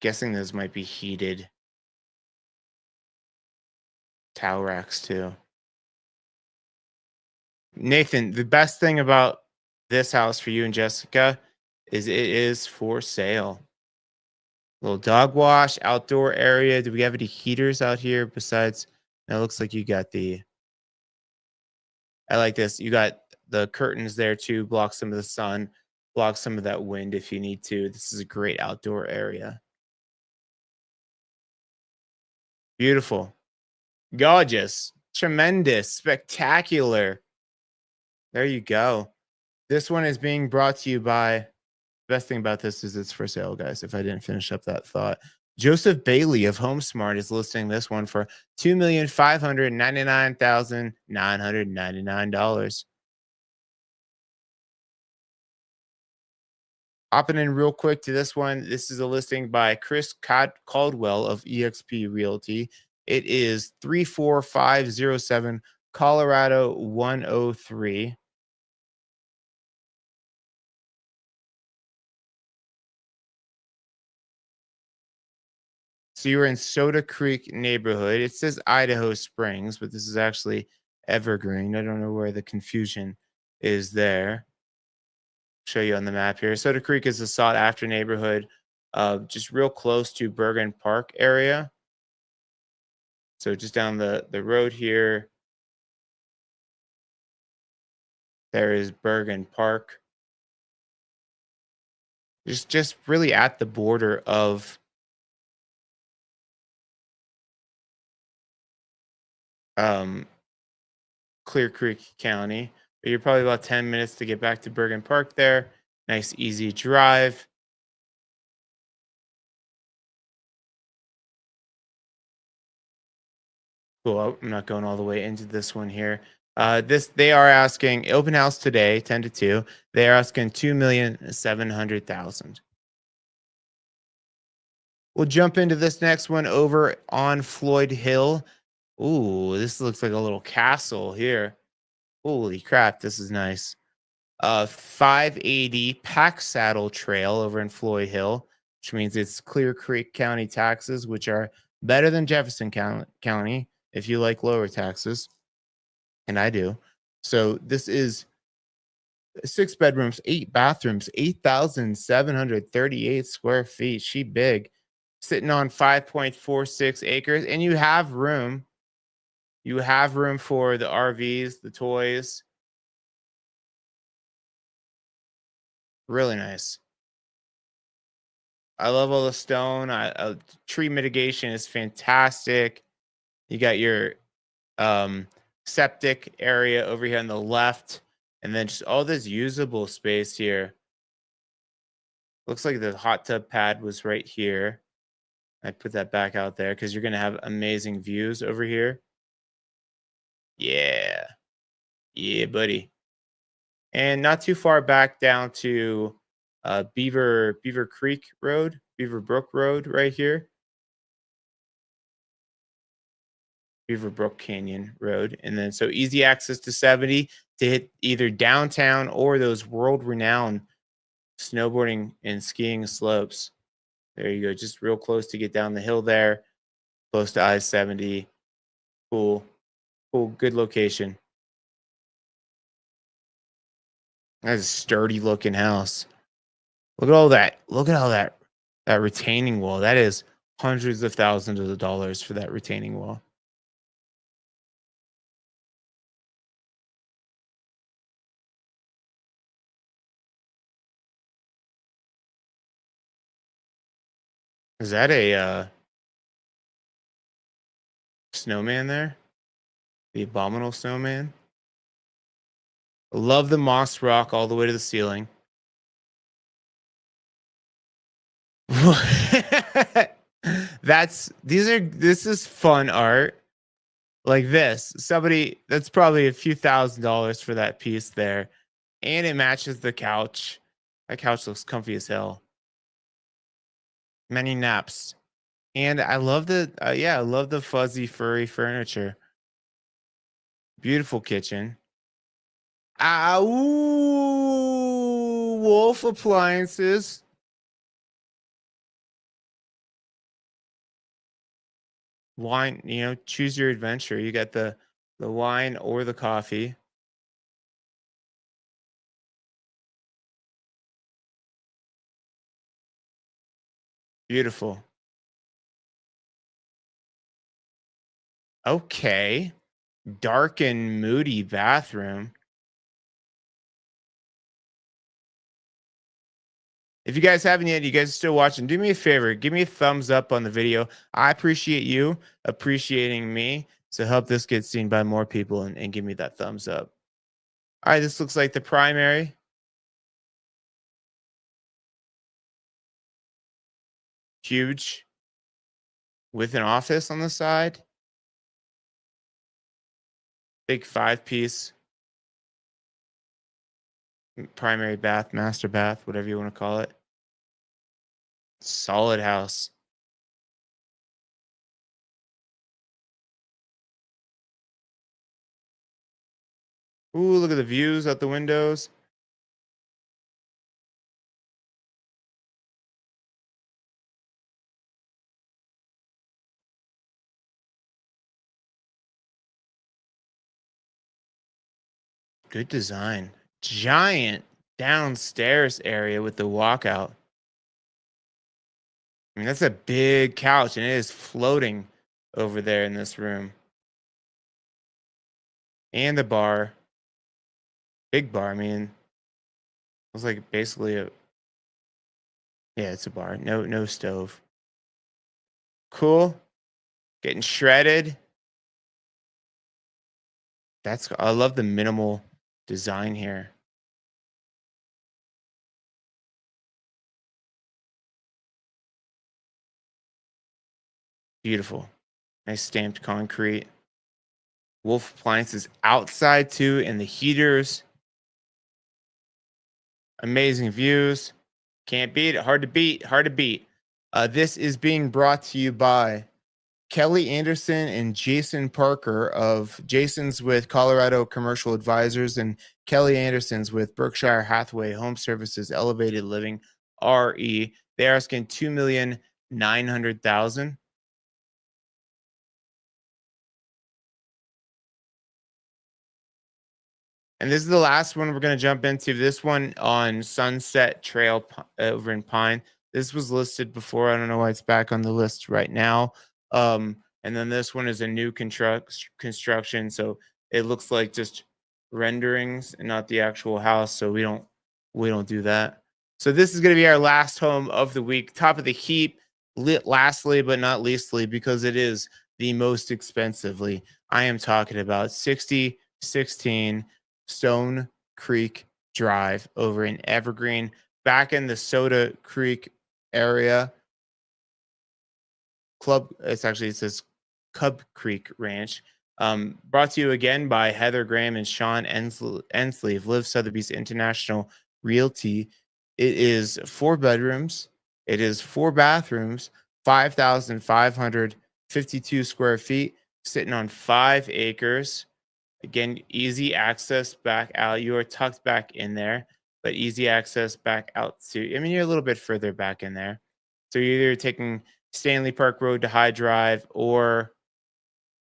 Speaker 1: Guessing those might be heated towel racks too. Nathan, the best thing about this house for you and Jessica is it is for sale. Little dog wash, outdoor area. Do we have any heaters out here besides? It looks like you got the. I like this. You got the curtains there too, block some of the sun, block some of that wind if you need to. This is a great outdoor area. Beautiful, gorgeous, tremendous, spectacular. There you go. This one is being brought to you by. Best thing about this is it's for sale, guys. If I didn't finish up that thought, Joseph Bailey of HomeSmart is listing this one for $2,599,999. Hopping in real quick to this one. This is a listing by Chris Caldwell of EXP Realty. It is 34507 Colorado 103. So you're in Soda Creek neighborhood. It says Idaho Springs, but this is actually Evergreen. I don't know where the confusion is there. Show you on the map here. Soda Creek is a sought after neighborhood, just real close to Bergen Park area. So just down the road here, there is Bergen Park. Just really at the border of um, Clear Creek County. But you're probably about 10 minutes to get back to Bergen Park there. Nice, easy drive. Cool. I'm not going all the way into this one here. This they are asking open house today, 10 to 2. They are asking 2,700,000. We'll jump into this next one over on Floyd Hill. Ooh, this looks like a little castle here. Holy crap, this is nice. 580 Pack Saddle Trail over in Floyd Hill, which means it's Clear Creek County taxes, which are better than Jefferson County if you like lower taxes, and I do. So this is 6 bedrooms, 8 bathrooms, 8,738 square feet. She big, sitting on 5.46 acres, and you have room. You have room for the RVs, the toys. Really nice. I love all the stone. Tree mitigation is fantastic. You got your um, septic area over here on the left, and then just all this usable space here. Looks like the hot tub pad was right here. I put that back out there because you're gonna have amazing views over here. Yeah, yeah, buddy. And not too far back down to Beaver Creek Road, Beaver Brook Road, right here. Beaver Brook Canyon Road, and then so easy access to 70 to hit either downtown or those world-renowned snowboarding and skiing slopes. There you go, just real close to get down the hill there, close to I-70. Cool, cool, good location. That's a sturdy looking house. Look at all that. Look at all that retaining wall. That is hundreds of thousands of dollars for that retaining wall. Is that a snowman there? The abominable snowman? Love the moss rock all the way to the ceiling. This is fun art. Like this. Somebody that's probably a few $1,000s for that piece there. And it matches the couch. That couch looks comfy as hell. Many naps. And I love I love the fuzzy furry furniture. Beautiful kitchen. Ah, ooh, Wolf appliances. Wine, choose your adventure. You got the wine or the coffee. Beautiful. Okay. Dark and moody bathroom. If you guys haven't yet, you guys are still watching, do me a favor, give me a thumbs up on the video. I appreciate you appreciating me. So help this get seen by more people and give me that thumbs up. All right, this looks like the primary. Huge. With an office on the side. Big 5-piece. Primary bath, master bath, whatever you want to call it. Solid house. Ooh, look at the views out the windows. Good design. Giant downstairs area with the walkout. I mean, that's a big couch and it is floating over there in this room. And the bar. Big bar. I mean, it's like basically yeah, it's a bar. No stove. Cool. Getting shredded. I love the minimal design here. Beautiful. Nice stamped concrete. Wolf appliances outside too, and the heaters. Amazing views. Can't beat it. Hard to beat. Hard to beat. This is being brought to you by Kelly Anderson and Jason Parker of Jason's with Colorado Commercial Advisors and Kelly Anderson's with Berkshire Hathaway Home Services Elevated Living RE. They're asking $2,900,000. And this is the last one we're going to jump into. This one on Sunset Trail over in Pine. This was listed before. I don't know why it's back on the list right now. And then this one is a new construction. So it looks like just renderings and not the actual house. So we don't do that. So this is going to be our last home of the week, top of the heap, lastly but not leastly, because it is the most expensively. I am talking about 6016 Stone Creek Drive over in Evergreen, back in the Soda Creek area. It says Cub Creek Ranch. Brought to you again by Heather Graham and Sean Ensley of Live Sotheby's International Realty. It is 4 bedrooms. It is 4 bathrooms, 5,552 square feet, sitting on 5 acres. Again, easy access back out. You are tucked back in there, but easy access back out to, I mean, you're a little bit further back in there. So you're either taking Stanley Park Road to High Drive, or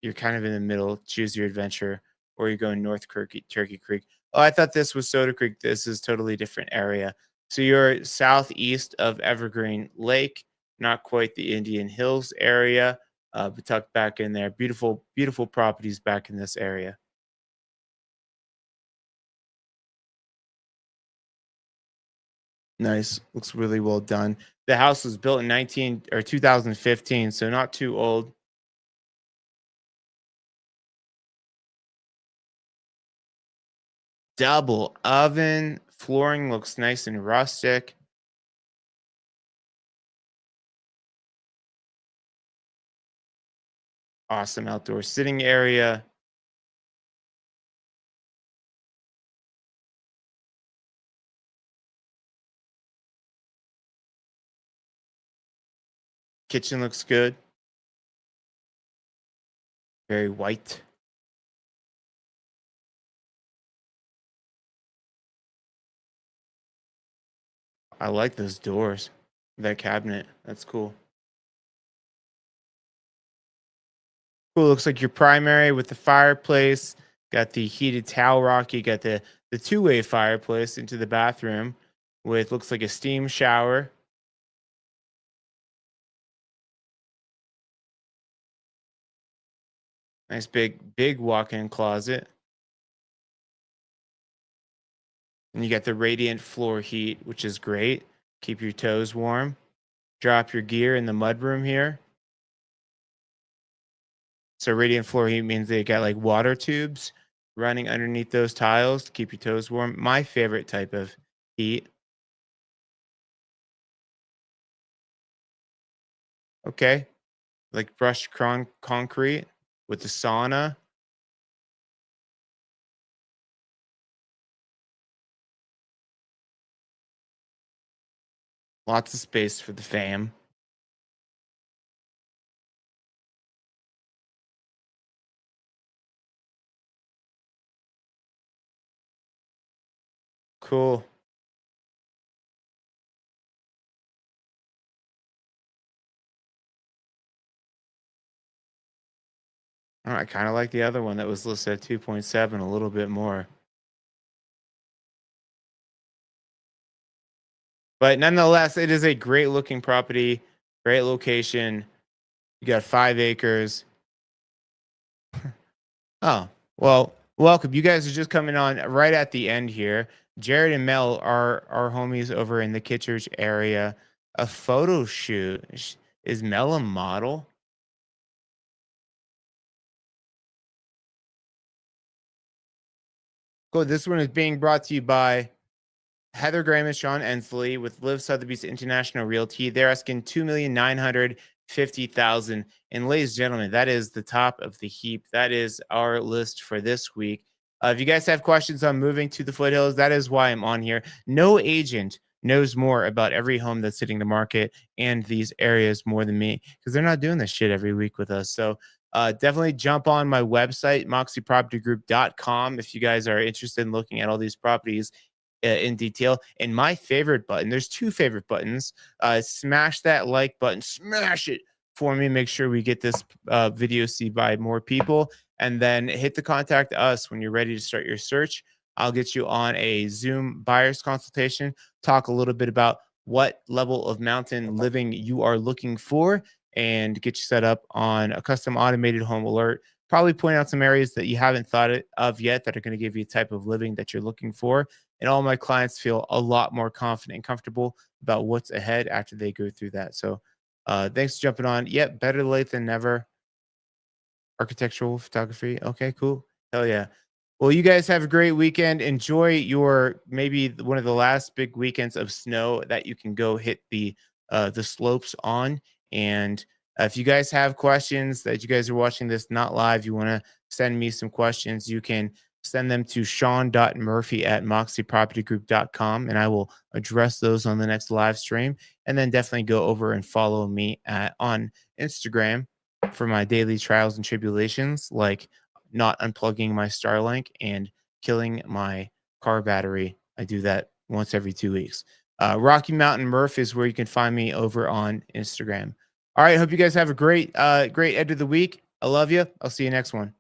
Speaker 1: you're kind of in the middle, choose your adventure, or you're going Turkey Creek. Oh, I thought this was Soda Creek. This is totally different area. So you're southeast of Evergreen Lake, not quite the Indian Hills area, but tucked back in there. Beautiful, beautiful properties back in this area. Nice. Looks really well done. The house was built in 2015, so not too old. Double oven. Flooring looks nice and rustic. Awesome outdoor sitting area. Kitchen looks good. Very white. I like those doors. That cabinet. That's cool. Cool. Looks like your primary with the fireplace. Got the heated towel rack. You got the two-way fireplace into the bathroom with, looks like, a steam shower. Nice big walk-in closet. And you got the radiant floor heat, which is great. Keep your toes warm. Drop your gear in the mudroom here. So radiant floor heat means they got like water tubes running underneath those tiles to keep your toes warm. My favorite type of heat. Okay. Like brushed concrete with the sauna. Lots of space for the fam. Cool. I kind of like the other one that was listed at 2.7 a little bit more. But nonetheless, it is a great looking property, great location. You got 5 acres. Oh, well, welcome. You guys are just coming on right at the end here. Jared and Mel are our homies over in the Kittredge area. A photo shoot. Is Mel a model? Cool. This one is being brought to you by Heather Graham and Sean Ensley with Live Sotheby's International Realty. They're asking 2,950,000. And ladies and gentlemen, that is the top of the heap. That is our list for this week. If you guys have questions on moving to the foothills, that is why I'm on here. No agent knows more about every home that's hitting the market and these areas more than me, because they're not doing this shit every week with us. So definitely jump on my website, moxiepropertygroup.com, if you guys are interested in looking at all these properties in detail. And my favorite button, there's two favorite buttons. Smash that like button, smash it for me. Make sure we get this video seen by more people. And then hit the contact us when you're ready to start your search. I'll get you on a Zoom buyer's consultation, talk a little bit about what level of mountain living you are looking for, and get you set up on a custom automated home alert probably point out some areas that you haven't of yet that are going to give you a type of living that you're looking for. And all my clients feel a lot more confident and comfortable about what's ahead after they go through that. So thanks for jumping on. Yep, better late than never. Architectural photography. Okay, cool. Hell yeah. Well, you guys have a great weekend. Enjoy your maybe one of the last big weekends of snow that you can go hit the slopes on. And if you guys have questions that you guys are watching this not live, you want to send me some questions, you can send them to sean.murphy@moxiepropertygroup.com and I will address those on the next live stream. And then definitely go over and follow me on Instagram for my daily trials and tribulations, like not unplugging my Starlink and killing my car battery. I do that once every 2 weeks. Rocky Mountain Murph is where you can find me over on Instagram. All right. Hope you guys have a great end of the week. I love you. I'll see you next one.